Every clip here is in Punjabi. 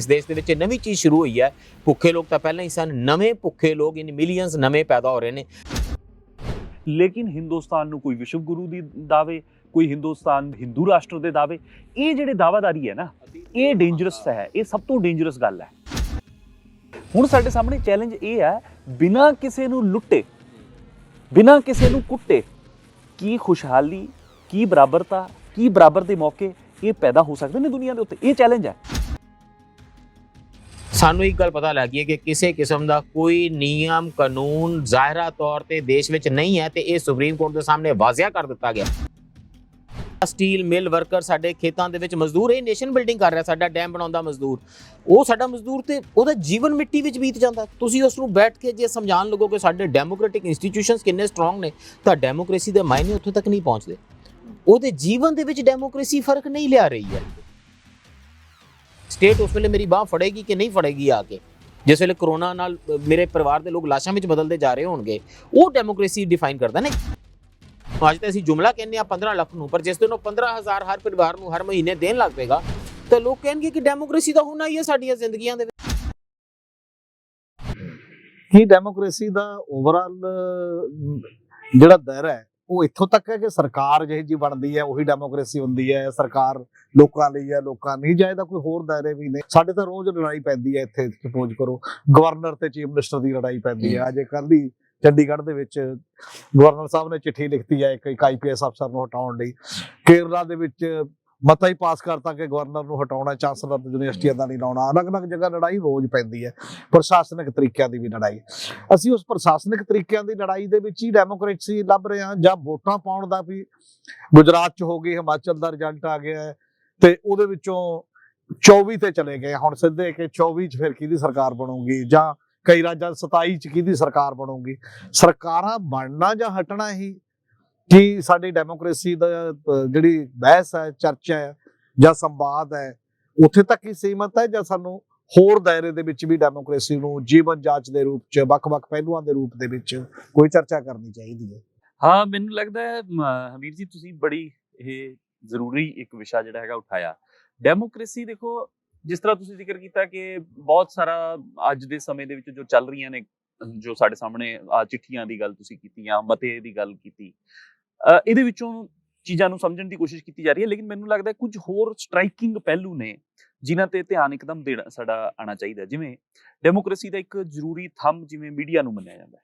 इस देश ਦੇ ਵਿੱਚ ਨਵੀਂ ਚੀਜ਼ ਸ਼ੁਰੂ ਹੋਈ ਹੈ। ਭੁੱਖੇ ਲੋਕ ਤਾਂ ਪਹਿਲਾਂ ਹੀ ਸਨ, ਨਵੇਂ ਭੁੱਖੇ ਲੋਕ ਇਨ ਮਿਲੀਅਨਸ ਨਵੇਂ ਪੈਦਾ ਹੋ ਰਹੇ ਨੇ। ਲੇਕਿਨ ਹਿੰਦੁਸਤਾਨ ਨੂੰ ਕੋਈ ਵਿਸ਼ਵ ਗੁਰੂ ਦੀ ਦਾਅਵੇ, ਕੋਈ ਹਿੰਦੁਸਤਾਨ ਹਿੰਦੂ ਰਾਸ਼ਟਰ ਦੇ ਦਾਅਵੇ, ਇਹ ਜਿਹੜੇ ਦਾਅਵਾਦਾਰੀ ਹੈ ਨਾ, ਇਹ ਡੇਂਜਰਸ ਹੈ। ਇਹ ਸਭ ਤੋਂ ਡੇਂਜਰਸ ਗੱਲ ਹੈ। ਹੁਣ ਸਾਡੇ ਸਾਹਮਣੇ ਚੈਲੰਜ ਇਹ ਹੈ, ਬਿਨਾਂ ਕਿਸੇ ਨੂੰ ਲੁੱਟੇ, ਬਿਨਾਂ ਕਿਸੇ ਨੂੰ ਕੁੱਟੇ, ਕੀ ਖੁਸ਼ਹਾਲੀ, ਕੀ ਬਰਾਬਰਤਾ, ਕੀ ਬਰਾਬਰ ਦੇ ਮੌਕੇ ਇਹ ਪੈਦਾ ਹੋ ਸਕਦੇ ਨੇ ਦੁਨੀਆ ਦੇ ਉੱਤੇ। ਇਹ ਚੈਲੰਜ ਹੈ। ਸਾਨੂੰ ਇੱਕ ਗੱਲ ਪਤਾ ਲੱਗੀ ਹੈ ਕਿ ਕਿਸੇ ਕਿਸਮ ਦਾ ਕੋਈ ਨਿਯਮ ਕਾਨੂੰਨ ਜ਼ਾਹਿਰਾ ਤੌਰ ਤੇ ਦੇਸ਼ ਵਿੱਚ ਨਹੀਂ ਹੈ ਤੇ ਇਹ ਸੁਪਰੀਮ ਕੋਰਟ ਦੇ ਸਾਹਮਣੇ ਵਾਜ਼ਿਆ ਕਰ ਦਿੱਤਾ ਗਿਆ। ਸਟੀਲ ਮਿਲ ਵਰਕਰ ਸਾਡੇ ਖੇਤਾਂ ਦੇ ਵਿੱਚ ਮਜ਼ਦੂਰ, ਇਹ ਨੇਸ਼ਨ ਬਿਲਡਿੰਗ ਕਰ ਰਿਹਾ, ਸਾਡਾ ਡੈਮ ਬਣਾਉਂਦਾ ਮਜ਼ਦੂਰ, ਉਹ ਸਾਡਾ ਮਜ਼ਦੂਰ ਤੇ ਉਹਦਾ ਜੀਵਨ ਮਿੱਟੀ ਵਿੱਚ ਬੀਤ ਜਾਂਦਾ। ਤੁਸੀਂ ਉਸ ਨੂੰ ਬੈਠ ਕੇ ਜੇ ਸਮਝਾਉਣ ਲੱਗੋ ਕਿ ਸਾਡੇ ਡੈਮੋਕ੍ਰੈਟਿਕ ਇੰਸਟੀਟਿਊਸ਼ਨਸ ਕਿੰਨੇ ਸਟਰੋਂਗ ਨੇ, ਤਾਂ ਡੈਮੋਕ੍ਰੇਸੀ ਦੇ ਮਾਇਨੇ ਉੱਥੇ ਤੱਕ ਨਹੀਂ ਪਹੁੰਚਦੇ। ਉਹਦੇ ਜੀਵਨ ਦੇ ਵਿੱਚ ਡੈਮੋਕ੍ਰੇਸੀ ਫਰਕ ਨਹੀਂ ਲਿਆ ਰਹੀ ਹੈ। ਸਟੇਟ ਉਸ ਵੇਲੇ ਮੇਰੀ ਬਾਹ ਫੜੇਗੀ ਕਿ ਨਹੀਂ ਫੜੇਗੀ ਆ ਕੇ, ਜਿਸ ਵੇਲੇ ਕਰੋਨਾ ਨਾਲ ਮੇਰੇ ਪਰਿਵਾਰ ਦੇ ਲੋਕ ਲਾਸ਼ਾਂ ਵਿੱਚ ਬਦਲਦੇ ਜਾ ਰਹੇ ਹੋਣਗੇ, ਉਹ ਡੈਮੋਕ੍ਰੇਸੀ ਡਿਫਾਈਨ ਕਰਦਾ ਨੇ। ਅੱਜ ਤਾਂ ਅਸੀਂ ਜੁਮਲਾ ਕਹਿੰਦੇ ਆ 15 ਲੱਖ ਨੂੰ, ਪਰ ਜਿਸ ਦਿਨ ਉਹ 15,000 ਹਰ ਪਰਿਵਾਰ ਨੂੰ ਹਰ ਮਹੀਨੇ ਦੇਣ ਲੱਗ ਪਏਗਾ ਤਾਂ ਲੋਕ ਕਹਿਣਗੇ ਕਿ ਡੈਮੋਕ੍ਰੇਸੀ ਤਾਂ ਹੋਣਾ ਹੀ ਹੈ ਸਾਡੀਆਂ ਜ਼ਿੰਦਗੀਆਂ ਦੇ ਵਿੱਚ। ਇਹ ਡੈਮੋਕ੍ਰੇਸੀ ਦਾ ਓਵਰਆਲ ਜਿਹੜਾ ਦਾਇਰਾ ਹੈ ਉਹ ਇੱਥੋਂ ਤੱਕ ਹੈ ਕਿ ਸਰਕਾਰ ਜਿਹੀ ਜੀ ਬਣਦੀ ਹੈ ਉਹੀ ਡੈਮੋਕ੍ਰੇਸੀ ਹੁੰਦੀ ਹੈ। ਸਰਕਾਰ ਲੋਕਾਂ ਲਈ ਹੈ, ਲੋਕਾਂ ਨਹੀਂ ਜਾਂ ਇਹਦਾ ਕੋਈ ਹੋਰ ਦਾਇਰੇ ਵੀ ਨੇ। ਸਾਡੇ ਤਾਂ ਰੋਜ਼ ਲੜਾਈ ਪੈਂਦੀ ਹੈ ਇੱਥੇ। ਸਪੋਜ਼ ਕਰੋ ਗਵਰਨਰ ਤੇ ਚੀਫ ਮਿਨਿਸਟਰ ਦੀ ਲੜਾਈ ਪੈਂਦੀ ਹੈ। ਅਜੇ ਕੱਲ੍ਹ ਹੀ ਚੰਡੀਗੜ੍ਹ ਦੇ ਵਿੱਚ ਗਵਰਨਰ ਸਾਹਿਬ ਨੇ ਚਿੱਠੀ ਲਿਖਤੀ ਹੈ ਇੱਕ IPS ਅਫਸਰ ਨੂੰ ਹਟਾਉਣ ਲਈ। ਕੇਰਲਾ ਦੇ ਵਿੱਚ ਮਤਾ ਹੀ ਪਾਸ ਕਰਤਾ ਕਿ ਗਵਰਨਰ ਨੂੰ ਹਟਾਉਣਾ, ਚਾਂਸਲਰ ਯੂਨੀਵਰਸਿਟੀਆਂ ਦਾ ਨਹੀਂ ਲਾਉਣਾ। ਅਲੱਗ-ਅਲੱਗ ਜਗ੍ਹਾ ਲੜਾਈ ਰੋਜ਼ ਪੈਂਦੀ ਹੈ। ਪ੍ਰਸ਼ਾਸਨਿਕ ਤਰੀਕਿਆਂ ਦੀ ਵੀ ਲੜਾਈ। ਅਸੀਂ ਉਸ ਪ੍ਰਸ਼ਾਸਨਿਕ ਤਰੀਕਿਆਂ ਦੀ ਲੜਾਈ ਦੇ ਵਿੱਚ ਹੀ ਡੈਮੋਕ੍ਰੇਸੀ ਲੱਭ ਰਹੇ ਹਾਂ। ਜਾਂ ਵੋਟਾਂ ਪਾਉਣ ਦਾ ਵੀ ਗੁਜਰਾਤ 'ਚ ਹੋ ਗਈ, ਹਿਮਾਚਲ ਦਾ ਰਿਜ਼ਲਟ ਆ ਗਿਆ ਤੇ ਉਹਦੇ ਵਿੱਚੋਂ 24 ਤੇ ਚਲੇ ਗਏ ਹੁਣ ਸਿੱਧੇ ਕਿ 24 'ਚ ਫਿਰ ਕਿਹਦੀ ਸਰਕਾਰ ਬਣੂਗੀ, ਜਾਂ ਕਈ ਰਾਜਾਂ 27 'ਚ ਕਿਹਦੀ ਸਰਕਾਰ ਬਣੂਗੀ। ਸਰਕਾਰਾਂ ਬਣਨਾ ਜਾਂ ਹਟਣਾ ਹੀ ਕੀ ਸਾਡੀ ਡੈਮੋਕ੍ਰੇਸੀ ਦਾ ਜਿਹੜੀ ਬਹਿਸ ਹੈ, ਚਰਚਾ ਹੈ ਜਾਂ ਸੰਵਾਦ ਹੈ, ਉੱਥੇ ਤੱਕ ਹੀ ਸੀਮਤ ਹੈ, ਜਾਂ ਸਾਨੂੰ ਹੋਰ ਦਾਇਰੇ ਦੇ ਵਿੱਚ ਵੀ ਡੈਮੋਕ੍ਰੇਸੀ ਨੂੰ ਜੀਵਨ ਜਾਂਚ ਦੇ ਰੂਪ 'ਚ, ਵੱਖ-ਵੱਖ ਪਹਿਲੂਆਂ ਦੇ ਰੂਪ ਦੇ ਵਿੱਚ ਕੋਈ ਚਰਚਾ ਕਰਨੀ ਚਾਹੀਦੀ ਹੈ। ਹਾਂ, ਮੈਨੂੰ ਲੱਗਦਾ ਹੈ ਹਮੀਰ ਜੀ ਤੁਸੀਂ ਬੜੀ ਇਹ ਜ਼ਰੂਰੀ ਇੱਕ ਵਿਸ਼ਾ ਜਿਹੜਾ ਹੈਗਾ ਉਠਾਇਆ। ਡੈਮੋਕ੍ਰੇਸੀ ਦੇਖੋ, ਜਿਸ ਤਰ੍ਹਾਂ ਤੁਸੀਂ ਜ਼ਿਕਰ ਕੀਤਾ ਕਿ ਬਹੁਤ ਸਾਰਾ ਅੱਜ ਦੇ ਸਮੇਂ ਦੇ ਵਿੱਚ ਜੋ ਚੱਲ ਰਹੀਆਂ ਨੇ, ਜੋ ਸਾਡੇ ਸਾਹਮਣੇ ਚਿੱਠੀਆਂ ਦੀ ਗੱਲ ਤੁਸੀਂ ਕੀਤੀ ਜਾਂ ਮਤੇ ਦੀ ਗੱਲ ਕੀਤੀ, ਇਹਦੇ ਵਿੱਚੋਂ ਚੀਜ਼ਾਂ ਨੂੰ ਸਮਝਣ ਦੀ ਕੋਸ਼ਿਸ਼ ਕੀਤੀ ਜਾ ਰਹੀ ਹੈ। ਲੇਕਿਨ ਮੈਨੂੰ ਲੱਗਦਾ ਕੁਝ ਹੋਰ ਸਟਰਾਈਕਿੰਗ ਪਹਿਲੂ ਨੇ ਜਿਨ੍ਹਾਂ ਤੇ ਧਿਆਨ ਇੱਕਦਮ ਦੇਣਾ ਸਾਡਾ ਆਉਣਾ ਚਾਹੀਦਾ। ਜਿਵੇਂ ਡੈਮੋਕ੍ਰੇਸੀ ਦਾ ਇੱਕ ਜ਼ਰੂਰੀ ਥੰਮ ਜਿਵੇਂ ਮੀਡੀਆ ਨੂੰ ਮੰਨਿਆ ਜਾਂਦਾ ਹੈ,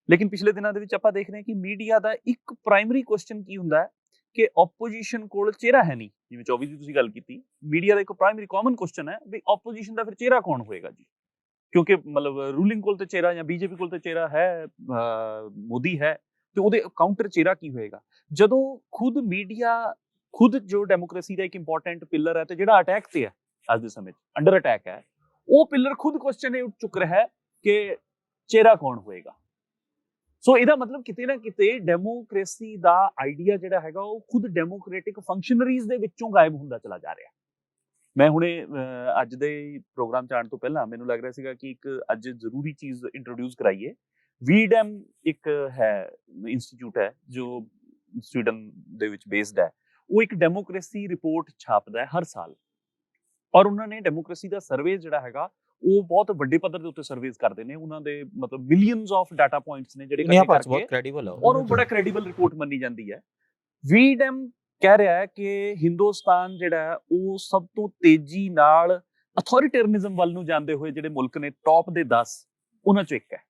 ਲੇਕਿਨ ਪਿਛਲੇ ਦਿਨਾਂ ਦੇ ਵਿੱਚ ਆਪਾਂ ਦੇਖ ਰਹੇ ਹਾਂ ਕਿ ਮੀਡੀਆ ਦਾ ਇੱਕ ਪ੍ਰਾਇਮਰੀ ਕੁਐਸਚਨ ਕੀ ਹੁੰਦਾ ਹੈ ਕਿ ਆਪੋਜੀਸ਼ਨ ਕੋਲ ਚਿਹਰਾ ਹੈ ਨਹੀਂ। ਜਿਵੇਂ 24 ਦੀ ਤੁਸੀਂ ਗੱਲ ਕੀਤੀ, ਮੀਡੀਆ ਦਾ ਇੱਕ ਪ੍ਰਾਇਮਰੀ ਕਾਮਨ ਕੁਐਸਚਨ ਹੈ ਵੀ ਆਪੋਜੀਸ਼ਨ ਦਾ ਫਿਰ ਚਿਹਰਾ ਕੌਣ ਹੋਏਗਾ ਜੀ, ਕਿਉਂਕਿ ਮਤਲਬ ਰੂਲਿੰਗ ਕੋਲ ਤੇ ਚਿਹਰਾ ਜਾਂ BJP ਕੋਲ ਤੇ ਚਿਹਰਾ ਹੈ, ਮੋਦੀ ਹੈ, ਤੇ ਉਹਦੇ ਕਾਊਂਟਰ ਚਿਹਰਾ ਕੀ ਹੋਏਗਾ। ਜਦੋਂ ਖੁਦ ਮੀਡੀਆ, ਖੁਦ ਜੋ ਡੈਮੋਕ੍ਰੇਸੀ ਦਾ ਇੱਕ ਇੰਪੋਰਟੈਂਟ ਪਿਲਰ ਹੈ ਤੇ ਜਿਹੜਾ ਅਟੈਕ ਤੇ ਹੈ ਅੱਜ ਦੇ ਸਮੇਂ 'ਚ, ਅੰਡਰ ਅਟੈਕ ਹੈ, ਉਹ ਪਿਲਰ ਖੁਦ ਕੁਐਸਚਨ ਇਹ ਉੱਠ ਚੁੱਕ ਰਿਹਾ ਹੈ ਕਿ ਚਿਹਰਾ ਕੌਣ ਹੋਏਗਾ। ਸੋ ਇਹਦਾ ਮਤਲਬ ਕਿਤੇ ਨਾ ਕਿਤੇ ਡੈਮੋਕ੍ਰੇਸੀ ਦਾ ਆਈਡੀਆ ਜਿਹੜਾ ਹੈਗਾ ਉਹ ਖੁਦ ਡੈਮੋਕ੍ਰੈਟਿਕ ਫੰਕਸ਼ਨਰੀਜ਼ ਦੇ ਵਿੱਚੋਂ ਗਾਇਬ ਹੁੰਦਾ ਚਲਾ ਜਾ ਰਿਹਾ। ਮੈਂ ਹੁਣੇ ਅੱਜ ਦੇ ਪ੍ਰੋਗਰਾਮ 'ਚ ਆਉਣ ਤੋਂ ਪਹਿਲਾਂ ਮੈਨੂੰ ਲੱਗ ਰਿਹਾ ਸੀਗਾ ਕਿ ਇੱਕ ਅੱਜ ਜ਼ਰੂਰੀ ਚੀਜ਼ ਇੰਟਰੋਡਿਊਸ ਕਰਾਈਏ। VDEM ਇੱਕ ਹੈ ਇੰਸਟੀਚਿਊਟ ਹੈ ਜੋ ਸਵੀਡਨ ਦੇ ਵਿੱਚ ਬੇਸਡ ਹੈ। ਉਹ ਇੱਕ ਡੈਮੋਕ੍ਰੇਸੀ ਰਿਪੋਰਟ ਛਾਪਦਾ ਹੈ ਹਰ ਸਾਲ, ਔਰ ਉਹਨਾਂ ਨੇ ਡੈਮੋਕ੍ਰੇਸੀ ਦਾ ਸਰਵੇ ਜਿਹੜਾ ਹੈਗਾ ਉਹ ਬਹੁਤ ਵੱਡੇ ਪੱਧਰ ਦੇ ਉੱਤੇ ਸਰਵੇਸ ਕਰਦੇ ਨੇ। ਉਹਨਾਂ ਦੇ ਮਤਲਬ ਮਿਲੀਅਨਸ ਆਫ ਡਾਟਾ ਪੁਆਇੰਟਸ ਨੇ ਜਿਹੜੇ ਬਹੁਤ ਕ੍ਰੈਡੀਬਲ ਹੈ, ਔਰ ਉਹ ਬੜਾ ਕ੍ਰੈਡੀਬਲ ਰਿਪੋਰਟ ਮੰਨੀ ਜਾਂਦੀ ਹੈ। VDEM ਕਹਿ ਰਿਹਾ ਹੈ ਕਿ ਹਿੰਦੁਸਤਾਨ ਜਿਹੜਾ ਹੈ ਉਹ ਸਭ ਤੋਂ ਤੇਜ਼ੀ ਨਾਲ ਅਥੋਰੀਟੇਰੀਅਨਿਜ਼ਮ ਵੱਲ ਨੂੰ ਜਾਂਦੇ ਹੋਏ ਜਿਹੜੇ ਮੁਲਕ ਨੇ, ਟੌਪ ਦੇ 10 ਉਹਨਾਂ ਚੋਂ ਇੱਕ ਹੈ।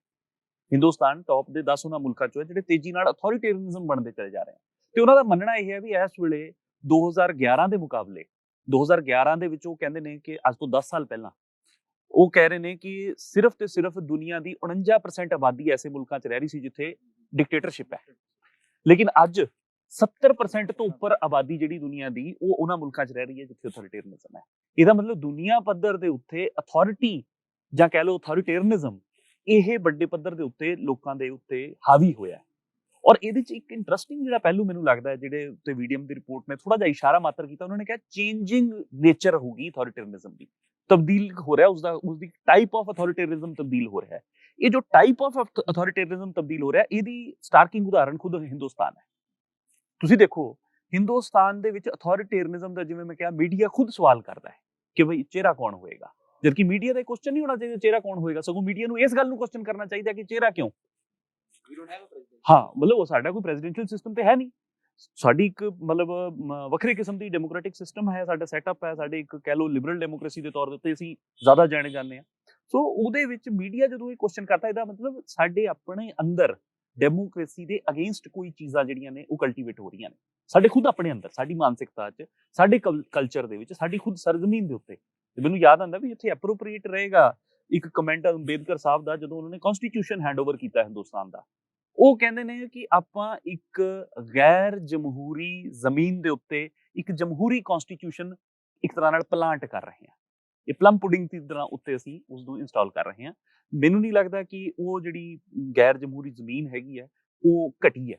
ਹਿੰਦੁਸਤਾਨ ਟੌਪ ਦੇ 10 ਉਹਨਾਂ ਮੁਲਕਾਂ ਚੋਂ ਹੈ ਜਿਹੜੇ ਤੇਜ਼ੀ ਨਾਲ ਅਥੋਰੀਟੇਰੀਅਨਿਜ਼ਮ ਬਣਦੇ ਚਲੇ ਜਾ ਰਹੇ ਹਨ। ਤੇ ਉਹਨਾਂ ਦਾ ਮੰਨਣਾ ਇਹ ਹੈ ਵੀ ਇਸ ਵੇਲੇ 2011 ਦੇ ਮੁਕਾਬਲੇ 2011 ਦੇ ਵਿੱਚ ਉਹ ਕਹਿੰਦੇ ਨੇ ਕਿ ਅੱਜ ਤੋਂ 10 ਸਾਲ ਪਹਿਲਾਂ ਉਹ ਕਹਿ ਰਹੇ ਨੇ ਕਿ ਸਿਰਫ ਤੇ ਸਿਰਫ ਦੁਨੀਆ ਦੀ 49% ਆਬਾਦੀ ਐਸੇ ਮੁਲਕਾਂ 'ਚ ਰਹਿ ਰਹੀ ਸੀ ਜਿੱਥੇ ਡਿਕਟੇਟਰਸ਼ਿਪ ਹੈ, ਲੇਕਿਨ ਅੱਜ 70% ਤੋਂ ਉੱਪਰ ਆਬਾਦੀ ਜਿਹੜੀ ਦੁਨੀਆ ਦੀ ਉਹ ਉਹਨਾਂ ਮੁਲਕਾਂ 'ਚ ਰਹਿ ਰਹੀ ਹੈ ਜਿੱਥੇ ਅਥੋਰੀਟੇਰੀਅਨਿਜ਼ਮ ਹੈ। ਇਹਦਾ ਮਤਲਬ ਦੁਨੀਆ ਪੱਧਰ ਦੇ ਉੱਤੇ ਅਥੋਰਿਟੀ ਜਾਂ ਕਹਿ ਲਓ ਅਥੋਰੀਟੇਰੀਅਨਿਜ਼ਮ ਇਹ ਵੱਡੇ ਪੱਧਰ ਦੇ ਉੱਤੇ ਲੋਕਾਂ ਦੇ ਉੱਤੇ ਹਾਵੀ ਹੋਇਆ। ਔਰ ਇਹਦੇ 'ਚ ਇੱਕ ਇੰਟਰਸਟਿੰਗ ਜਿਹੜਾ ਪਹਿਲੂ ਮੈਨੂੰ ਲੱਗਦਾ ਹੈ ਜਿਹੜੇ ਉੱਤੇ VDEM ਦੀ ਰਿਪੋਰਟ ਨੇ ਥੋੜਾ ਜਿਹਾ ਇਸ਼ਾਰਾ ਮਾਤਰ ਕੀਤਾ, ਉਹਨਾਂ ਨੇ ਕਿਹਾ ਚੇਂਜਿੰਗ ਨੇਚਰ ਹੋਊਗੀ ਅਥੋਰੀਟੇਰੀਅਨਿਜ਼ਮ ਦੀ, ਤਬਦੀਲ ਹੋ ਰਿਹਾ ਉਸਦੀ ਟਾਈਪ ਆਫ ਅਥੋਰੀਟੇਰੀਅਨਿਜ਼ਮ ਤਬਦੀਲ ਹੋ ਰਿਹਾ ਹੈ। ਇਹ ਜੋ ਟਾਈਪ ਆਫ ਅਥੋਰੀਟੇਰੀਅਨਿਜ਼ਮ ਤਬਦੀਲ ਹੋ ਰਿਹਾ, ਇਹਦੀ ਸਟਾਰਕਿੰਗ ਉਦਾਹਰਨ ਖੁਦ ਹਿੰਦੁਸਤਾਨ ਹੈ। ਤੁਸੀਂ ਦੇਖੋ ਹਿੰਦੁਸਤਾਨ ਦੇ ਵਿੱਚ ਅਥੋਰੀਟੇਰੀਅਨਿਜ਼ਮ ਦਾ, ਜਿਵੇਂ ਮੈਂ ਕਿਹਾ, ਮੀਡੀਆ ਖੁਦ ਸਵਾਲ ਕਰਦਾ ਹੈ ਕਿ ਬਈ ਚਿਹਰਾ ਕੌਣ ਹੋਏਗਾ। ਜਦਕਿ ਮੀਡੀਆ ਦਾ ਕੁਐਸਚਨ ਨਹੀਂ ਹੋਣਾ ਚਾਹੀਦਾ ਚਿਹਰਾ ਕੌਣ ਹੋਏਗਾ, ਸਗੋਂ ਮੀਡੀਆ ਨੂੰ ਇਸ ਗੱਲ ਨੂੰ ਕੁਐਸਚਨ ਕਰਨਾ ਚਾਹੀਦਾ ਕਿ ਚਿਹਰਾ ਕਿਉਂ। ਹਾਂ ਮਤਲਬ ਉਹ ਸਾਡਾ ਕੋਈ ਪ੍ਰੈਜ਼ੀਡੈਂਸ਼ੀਅਲ ਸਿਸਟਮ ਤੇ ਹੈ ਨਹੀਂ, ਸਾਡੀ ਇੱਕ ਮਤਲਬ ਵੱਖਰੇ ਕਿਸਮ ਦੀ ਡੈਮੋਕ੍ਰੈਟਿਕ ਸਿਸਟਮ ਹੈ, ਸਾਡਾ ਸੈਟਅਪ ਹੈ, ਸਾਡੇ ਇੱਕ ਕਹਿ ਲਓ ਲਿਬਰਲ ਡੈਮੋਕ੍ਰੇਸੀ ਦੇ ਤੌਰ ਦੇ ਉੱਤੇ ਅਸੀਂ ਜ਼ਿਆਦਾ ਜਾਣੇ ਜਾਂਦੇ ਹਾਂ। ਸੋ ਉਹਦੇ ਵਿੱਚ ਮੀਡੀਆ ਜਦੋਂ ਇਹ ਕੁਐਸਚਨ ਕਰਦਾ, ਇਹਦਾ ਮਤਲਬ ਸਾਡੇ ਆਪਣੇ ਅੰਦਰ ਡੈਮੋਕ੍ਰੇਸੀ ਦੇ ਅਗੇਂਸਟ ਕੋਈ ਚੀਜ਼ਾਂ ਜਿਹੜੀਆਂ ਨੇ ਉਹ ਕਲਟੀਵੇਟ ਹੋ ਰਹੀਆਂ ਨੇ, ਸਾਡੇ ਖੁਦ ਆਪਣੇ ਅੰਦਰ, ਸਾਡੀ ਮਾਨਸਿਕਤਾ 'ਚ, ਸਾਡੇ ਕਲਚਰ ਦੇ ਵਿੱਚ, ਸਾਡੀ ਖੁਦ ਸਰਜ਼ਮੀਨ ਦੇ ਉੱਤੇ। ਤੇ ਮੈਨੂੰ ਯਾਦ ਆਉਂਦਾ ਵੀ ਇੱਥੇ ਐਪਰੋਪ੍ਰੀਏਟ ਰਹੇਗਾ ਇੱਕ ਕਮੈਂਟ ਅੰਬੇਦਕਰ ਸਾਹਿਬ ਦਾ, ਜਦੋਂ ਉਹਨਾਂ ਨੇ ਕਨਸਟੀਟਿਊਸ਼ਨ ਹੈਂਡਓਵਰ ਕੀਤਾ ਹਿੰਦੁਸਤਾਨ ਦਾ। ਉਹ ਕਹਿੰਦੇ ਨੇ ਕਿ ਆਪਾਂ ਇੱਕ ਗੈਰ ਜਮਹੂਰੀ ਜ਼ਮੀਨ ਦੇ ਉੱਤੇ ਇੱਕ ਜਮਹੂਰੀ ਕਨਸਟੀਟਿਊਸ਼ਨ ਇੱਕ ਤਰ੍ਹਾਂ ਨਾਲ ਪਲਾਂਟ ਕਰ ਰਹੇ ਹਾਂ, ਇਹ ਪਲਮ ਪੁਡਿੰਗ ਦੀ ਤਰ੍ਹਾਂ ਉੱਤੇ ਅਸੀਂ ਉਸ ਨੂੰ ਇੰਸਟਾਲ ਕਰ ਰਹੇ ਹਾਂ। ਮੈਨੂੰ ਨਹੀਂ ਲੱਗਦਾ ਕਿ ਉਹ ਜਿਹੜੀ ਗੈਰ ਜਮਹੂਰੀ ਜ਼ਮੀਨ ਹੈਗੀ ਹੈ ਉਹ ਘਟੀ ਹੈ,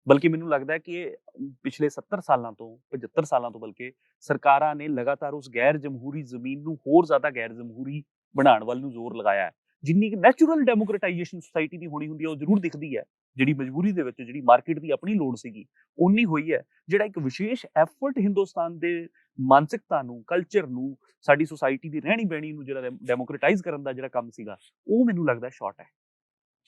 ਬਲਕਿ ਮੈਨੂੰ ਲੱਗਦਾ ਹੈ ਕਿ ਪਿਛਲੇ 70 ਸਾਲਾਂ ਤੋਂ 75 ਸਾਲਾਂ ਤੋਂ ਬਲਕਿ ਸਰਕਾਰਾਂ ਨੇ ਲਗਾਤਾਰ ਉਸ ਗੈਰ ਜਮਹੂਰੀ ਜ਼ਮੀਨ ਨੂੰ ਹੋਰ ਜ਼ਿਆਦਾ ਗੈਰ ਜਮਹੂਰੀ ਬਣਾਉਣ ਵੱਲ ਨੂੰ ਜ਼ੋਰ ਲਗਾਇਆ ਹੈ। ਜਿੰਨੀ ਕਿ ਨੈਚੁਰਲ ਡੈਮੋਕ੍ਰੇਟਾਈਜੇਸ਼ਨ ਸੋਸਾਇਟੀ ਦੀ ਹੋਣੀ ਹੁੰਦੀ ਹੈ ਉਹ ਜ਼ਰੂਰ ਦਿਖਦੀ ਹੈ, ਜਿਹੜੀ ਮਜਬੂਰੀ ਦੇ ਵਿੱਚ ਜਿਹੜੀ ਮਾਰਕੀਟ ਦੀ ਆਪਣੀ ਲੋੜ ਸੀਗੀ ਉਨੀ ਹੋਈ ਹੈ। ਜਿਹੜਾ ਇੱਕ ਵਿਸ਼ੇਸ਼ ਐਫਰਟ ਹਿੰਦੁਸਤਾਨ ਦੇ ਮਾਨਸਿਕਤਾ ਨੂੰ, ਕਲਚਰ ਨੂੰ, ਸਾਡੀ ਸੁਸਾਇਟੀ ਦੀ ਰਹਿਣੀ ਬਹਿਣੀ ਨੂੰ ਜਿਹੜਾ ਡੈਮੋਕ੍ਰੇਟਾਈਜ਼ ਕਰਨ ਦਾ ਜਿਹੜਾ ਕੰਮ ਸੀਗਾ, ਉਹ ਮੈਨੂੰ ਲੱਗਦਾ ਸ਼ਾਰਟ ਹੈ।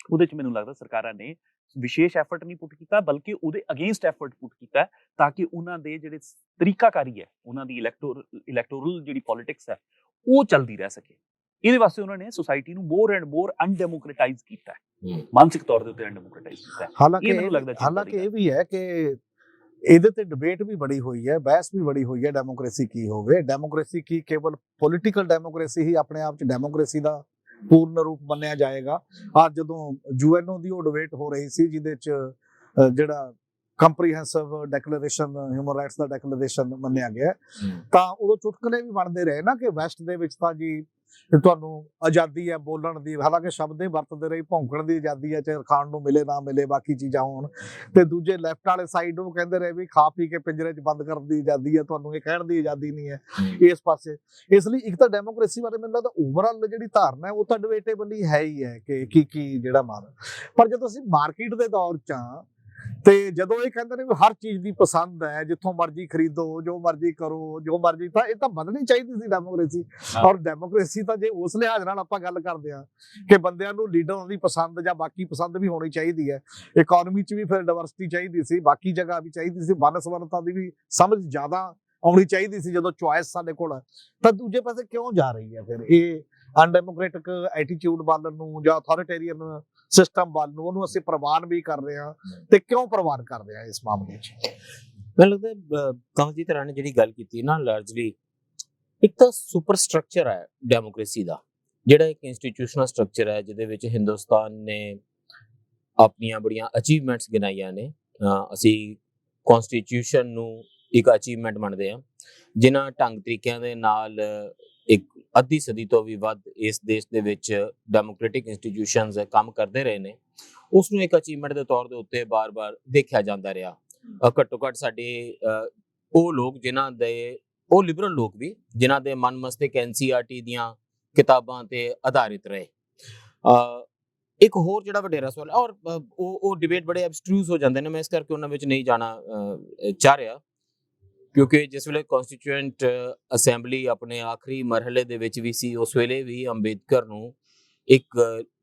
ਉਹਦੇ 'ਚ ਮੈਨੂੰ ਲੱਗਦਾ ਸਰਕਾਰਾਂ ਨੇ ਵਿਸ਼ੇਸ਼ ਐਫਰਟ ਨਹੀਂ ਪੁੱਟ ਕੀਤਾ, ਬਲਕਿ ਉਹਦੇ ਅਗੇਂਸਟ ਐਫਰਟ ਪੁੱਟ ਕੀਤਾ, ਤਾਂ ਕਿ ਉਹਨਾਂ ਦੇ ਜਿਹੜੇ ਤਰੀਕਾਕਾਰੀ ਹੈ, ਉਹਨਾਂ ਦੀ ਇਲੈਕਟੋਰਲ ਜਿਹੜੀ ਪੋਲਿਟਿਕਸ ਹੈ ਉਹ ਚੱਲਦੀ ਰਹਿ ਸਕੇ। ਇਹਦੇ ਵਾਸਤੇ ਉਹਨਾਂ ਨੇ ਸੁਸਾਇਟੀ ਨੂੰ ਮੋਰ ਐਂਡ ਮੋਰ ਅਨਡੈਮੋਕ੍ਰੇਟਾਈਜ਼ ਕੀਤਾ ਹੈ, ਮਾਨਸਿਕ ਤੌਰ ਦੇ ਉੱਤੇ ਅਨਡੈਮੋਕ੍ਰੇਟਾਈਜ਼ ਕੀਤਾ ਹੈ। ਹਾਲਾਂਕਿ ਇਹ ਵੀ ਹੈ ਕਿ ਇਹਦੇ ਤੇ ਡਿਬੇਟ ਵੀ ਬੜੀ ਹੋਈ ਹੈ, ਬਹਿਸ ਵੀ ਬੜੀ ਹੋਈ ਹੈ, ਡੈਮੋਕ੍ਰੇਸੀ ਕੀ ਹੋਵੇ, ਡੈਮੋਕ੍ਰੇਸੀ ਕੀ ਕੇਵਲ ਪੋਲੀਟੀਕਲ ਡੈਮੋਕ੍ਰੇਸੀ ਹੀ ਆਪਣੇ ਆਪ 'ਚ ਡੈਮੋਕ੍ਰੇਸੀ ਦਾ ਪੂਰਨ ਰੂਪ ਮੰਨਿਆ ਜਾਏਗਾ। ਅੱਜ ਜਦੋਂ ਯੂਐਨਓ ਦੀ ਉਹ ਡਿਬੇਟ ਹੋ ਰਹੀ ਸੀ ਜਿਹਦੇ 'ਚ ਜਿਹੜਾ ਕੰਪਰੀਹੈਂਸਿਵ ਡੈਕਲੇਰੇਸ਼ਨ, ਹਿਊਮਨ ਰਾਈਟਸ ਦਾ ਡੈਕਲੇਰੇਸ਼ਨ ਮੰਨਿਆ ਗਿਆ, ਤਾਂ ਉਦੋਂ ਚੁਟਕਲੇ ਵੀ ਬਣਦੇ ਰਹੇ ਨਾ ਕਿ ਵੈਸਟ ਦੇ ਵਿੱਚ ਤਾਂ ਜੀ ਤੁਹਾਨੂੰ ਆਜ਼ਾਦੀ ਹੈ ਬੋਲਣ ਦੀ, ਹਾਲਾਂਕਿ ਸ਼ਬਦ ਹੀ ਵਰਤਦੇ ਰਹੇ, ਭੌਂਕਣ ਦੀ ਆਜ਼ਾਦੀ ਹੈ, ਚਾਹੇ ਖਾਣ ਨੂੰ ਮਿਲੇ ਨਾ ਮਿਲੇ, ਬਾਕੀ ਚੀਜ਼ਾਂ ਹੋਣ। ਤੇ ਦੂਜੇ ਲੈਫਟ ਵਾਲੇ ਸਾਈਡ ਨੂੰ ਕਹਿੰਦੇ ਰਹੇ ਵੀ ਖਾ ਪੀ ਕੇ ਪਿੰਜਰੇ 'ਚ ਬੰਦ ਕਰਨ ਦੀ ਆਜ਼ਾਦੀ ਹੈ, ਤੁਹਾਨੂੰ ਇਹ ਕਹਿਣ ਦੀ ਆਜ਼ਾਦੀ ਨਹੀਂ ਹੈ ਇਸ ਪਾਸੇ। ਇਸ ਲਈ ਇੱਕ ਤਾਂ ਡੈਮੋਕ੍ਰੇਸੀ ਬਾਰੇ ਮੈਨੂੰ ਲੱਗਦਾ ਓਵਰਆਲ ਜਿਹੜੀ ਧਾਰਨਾ ਹੈ ਉਹ ਤਾਂ ਡਿਬੇਟੇਬਲ ਹੀ ਹੈ ਹੀ ਹੈ ਕਿ ਕੀ ਜਿਹੜਾ ਪਰ ਜਦੋਂ ਅਸੀਂ ਮਾਰਕੀਟ ਦੇ ਦੌਰ 'ਚ ਆ ਤੇ ਜਦੋਂ ਇਹ ਕਹਿੰਦੇ ਨੇ ਵੀ ਹਰ ਚੀਜ਼ ਦੀ ਪਸੰਦ ਹੈ, ਜਿੱਥੋਂ ਮਰਜ਼ੀ ਖਰੀਦੋ, ਜੋ ਮਰਜ਼ੀ ਕਰੋ, ਜੋ ਮਰਜ਼ੀ, ਤਾਂ ਇਹ ਤਾਂ ਵਧਣੀ ਚਾਹੀਦੀ ਸੀ ਡੈਮੋਕ੍ਰੇਸੀ। ਔਰ ਡੈਮੋਕ੍ਰੇਸੀ ਤਾਂ ਜੇ ਉਸ ਲਿਹਾਜ਼ ਨਾਲ ਆਪਾਂ ਗੱਲ ਕਰਦੇ ਹਾਂ ਕਿ ਬੰਦਿਆਂ ਨੂੰ ਲੀਡਰਾਂ ਦੀ ਪਸੰਦ ਜਾਂ ਬਾਕੀ ਪਸੰਦ ਵੀ ਹੋਣੀ ਚਾਹੀਦੀ ਹੈ, ਇਕਨੋਮੀ 'ਚ ਵੀ ਫਿਰ ਡਾਇਵਰਸਿਟੀ ਚਾਹੀਦੀ ਸੀ, ਬਾਕੀ ਜਗ੍ਹਾ ਵੀ ਚਾਹੀਦੀ ਸੀ, ਵੰਨ-ਸੁਵੰਨਤਾ ਦੀ ਵੀ ਸਮਝ ਜ਼ਿਆਦਾ ਆਉਣੀ ਚਾਹੀਦੀ ਸੀ। ਜਦੋਂ ਚੁਆਇਸ ਸਾਡੇ ਕੋਲ ਹੈ ਤਾਂ ਦੂਜੇ ਪਾਸੇ ਕਿਉਂ ਜਾ ਰਹੀ ਹੈ ਫਿਰ ਇਹ ਅਨਡੈਮੋਕ੍ਰੈਟਿਕ ਐਟੀਟਿਊਡ ਵੱਲ ਨੂੰ ਜਾਂ ਅਥਾਰਟੇਰੀਅਨ ਸਿਸਟਮ ਵੱਲ ਨੂੰ? ਉਹਨੂੰ ਅਸੀਂ ਪ੍ਰਵਾਨ ਵੀ ਕਰ ਰਹੇ ਹਾਂ ਤੇ ਕਿਉਂ ਪ੍ਰਵਾਨ ਕਰ ਰਹੇ ਹਾਂ ਇਸ ਮਾਮਲੇ 'ਚ? ਮੈਨੂੰ ਲੱਗਦਾ ਕਮਲ ਜੀ ਤਰ੍ਹਾਂ ਨੇ ਜਿਹੜੀ ਗੱਲ ਕੀਤੀ ਨਾ, ਲਾਰਜਲੀ ਇੱਕ ਤਾਂ ਸੁਪਰ ਸਟਰਕਚਰ ਹੈ ਡੈਮੋਕ੍ਰੇਸੀ ਦਾ, ਜਿਹੜਾ ਇੱਕ ਇੰਸਟੀਟਿਊਸ਼ਨਲ ਸਟਰਕਚਰ ਹੈ ਜਿਹਦੇ ਵਿੱਚ ਹਿੰਦੁਸਤਾਨ ਨੇ ਆਪਣੀਆਂ ਬੜੀਆਂ ਅਚੀਵਮੈਂਟਸ ਗਿਣਾਈਆਂ ਨੇ। ਅਸੀਂ ਕਨਸਟੀਟਿਊਸ਼ਨ ਨੂੰ ਇੱਕ ਅਚੀਵਮੈਂਟ ਮੰਨਦੇ ਹਾਂ, ਜਿਨ੍ਹਾਂ ਢੰਗ ਤਰੀਕਿਆਂ ਦੇ ਨਾਲ ਇੱਕ ਅੱਧੀ ਸਦੀ ਤੋਂ ਵੀ ਵੱਧ ਇਸ ਦੇਸ਼ ਦੇ ਵਿੱਚ ਡੈਮੋਕ੍ਰੈਟਿਕ ਇੰਸਟੀਟਿਊਸ਼ਨਸ ਕੰਮ ਕਰਦੇ ਰਹੇ ਨੇ, ਉਸ ਨੂੰ ਇੱਕ ਅਚੀਵਮੈਂਟ ਦੇ ਤੌਰ ਦੇ ਉੱਤੇ ਬਾਰ-ਬਾਰ ਦੇਖਿਆ ਜਾਂਦਾ ਰਿਹਾ। ਘੱਟੋ ਘੱਟ ਸਾਡੇ ਉਹ ਲੋਕ ਜਿਨ੍ਹਾਂ ਦੇ, ਉਹ ਲਿਬਰਲ ਲੋਕ ਵੀ ਜਿਨ੍ਹਾਂ ਦੇ ਮਨ ਮਸਤਕ NCERT ਦੀਆਂ ਕਿਤਾਬਾਂ ਤੇ ਆਧਾਰਿਤ ਰਹੇ। ਇੱਕ ਹੋਰ ਜਿਹੜਾ ਵਡੇਰਾ ਸਵਾਲ ਹੈ, ਔਰ ਉਹ ਡਿਬੇਟ ਬੜੇ ਐਬਸਟਰੂਸ ਹੋ ਜਾਂਦੇ ਨੇ, ਮੈਂ ਇਸ ਕਰਕੇ ਉਹਨਾਂ ਵਿੱਚ ਨਹੀਂ ਜਾਣਾ ਚਾਹ ਰਿਹਾ, ਕਿਉਂਕਿ ਜਿਸ ਵੇਲੇ ਕਨਸਟੀਟਿਊਐਂਟ ਅਸੈਂਬਲੀ ਆਪਣੇ ਆਖਰੀ ਮਰਹਲੇ ਦੇ ਵਿੱਚ ਵੀ ਸੀ, ਉਸ ਵੇਲੇ ਵੀ ਅੰਬੇਦਕਰ ਨੂੰ ਇੱਕ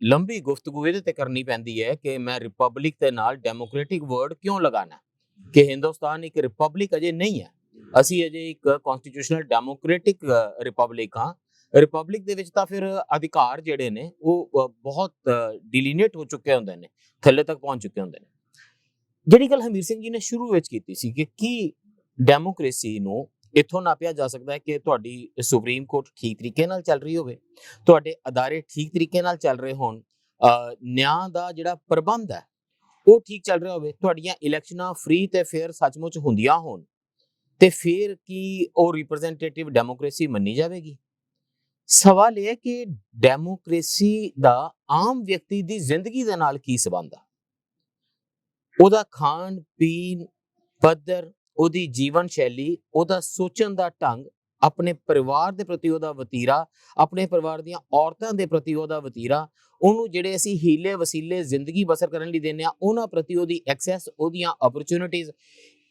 ਲੰਬੀ ਗੁਫ਼ਤਗੂ ਇਹਦੇ ਤੇ ਕਰਨੀ ਪੈਂਦੀ ਹੈ ਕਿ ਮੈਂ ਰਿਪਬਲਿਕ ਦੇ ਨਾਲ ਡੈਮੋਕ੍ਰੈਟਿਕ ਵਰਡ ਕਿਉਂ ਲਗਾਉਣਾ, ਕਿ ਹਿੰਦੁਸਤਾਨ ਇੱਕ ਰਿਪਬਲਿਕ ਅਜੇ ਨਹੀਂ ਹੈ, ਅਸੀਂ ਅਜੇ ਇੱਕ ਕਨਸਟੀਟਿਊਸ਼ਨਲ ਡੈਮੋਕ੍ਰੈਟਿਕ ਰਿਪਬਲਿਕ ਹਾਂ। ਰਿਪਬਲਿਕ ਦੇ ਵਿੱਚ ਤਾਂ ਫਿਰ ਅਧਿਕਾਰ ਜਿਹੜੇ ਨੇ ਉਹ ਬਹੁਤ ਡਿਲੀਨੇਟ ਹੋ ਚੁੱਕੇ ਹੁੰਦੇ ਨੇ, ਥੱਲੇ ਤੱਕ ਪਹੁੰਚ ਚੁੱਕੇ ਹੁੰਦੇ ਨੇ। ਜਿਹੜੀ ਗੱਲ ਹਮੀਰ ਸਿੰਘ ਜੀ ਨੇ ਸ਼ੁਰੂ ਵਿੱਚ ਕੀਤੀ ਸੀ ਕਿ ਕੀ ਡੈਮੋਕ੍ਰੇਸੀ ਨੂੰ ਇੱਥੋਂ ਨਾਪਿਆ ਜਾ ਸਕਦਾ ਹੈ ਕਿ ਤੁਹਾਡੀ ਸੁਪਰੀਮ ਕੋਰਟ ਠੀਕ ਤਰੀਕੇ ਨਾਲ ਚੱਲ ਰਹੀ ਹੋਵੇ, ਤੁਹਾਡੇ ਅਦਾਰੇ ਠੀਕ ਤਰੀਕੇ ਨਾਲ ਚੱਲ ਰਹੇ ਹੋਣ, ਨਿਆਂ ਦਾ ਜਿਹੜਾ ਪ੍ਰਬੰਧ ਹੈ ਉਹ ਠੀਕ ਚੱਲ ਰਿਹਾ ਹੋਵੇ, ਤੁਹਾਡੀਆਂ ਇਲੈਕਸ਼ਨਾਂ ਫ੍ਰੀ ਤੇ ਫੇਅਰ ਸੱਚਮੁੱਚ ਹੁੰਦੀਆਂ ਹੋਣ, ਤੇ ਫਿਰ ਕੀ ਉਹ ਰਿਪਰੈਜ਼ੈਂਟੇਟਿਵ ਡੈਮੋਕ੍ਰੇਸੀ ਮੰਨੀ ਜਾਵੇਗੀ? ਸਵਾਲ ਇਹ ਹੈ ਕਿ ਡੈਮੋਕ੍ਰੇਸੀ ਦਾ ਆਮ ਵਿਅਕਤੀ ਦੀ ਜ਼ਿੰਦਗੀ ਦੇ ਨਾਲ ਕੀ ਸੰਬੰਧ ਆ, ਉਹਦਾ ਖਾਣ ਪੀਣ ਪੱਧਰ, ਉਹਦੀ ਜੀਵਨ ਸ਼ੈਲੀ, ਉਹਦਾ ਸੋਚਣ ਦਾ ਢੰਗ, ਆਪਣੇ ਪਰਿਵਾਰ ਦੇ ਪ੍ਰਤੀ ਉਹਦਾ ਵਤੀਰਾ, ਆਪਣੇ ਪਰਿਵਾਰ ਦੀਆਂ ਔਰਤਾਂ ਦੇ ਪ੍ਰਤੀ ਉਹਦਾ ਵਤੀਰਾ, ਉਹਨੂੰ ਜਿਹੜੇ ਅਸੀਂ ਹੀਲੇ ਵਸੀਲੇ ਜ਼ਿੰਦਗੀ ਬਸਰ ਕਰਨ ਲਈ ਦਿੰਦੇ ਹਾਂ ਉਹਨਾਂ ਪ੍ਰਤੀ ਉਹਦੀ ਐਕਸੈਸ, ਉਹਦੀਆਂ ਅਪਰਚੁਨਿਟੀਜ਼,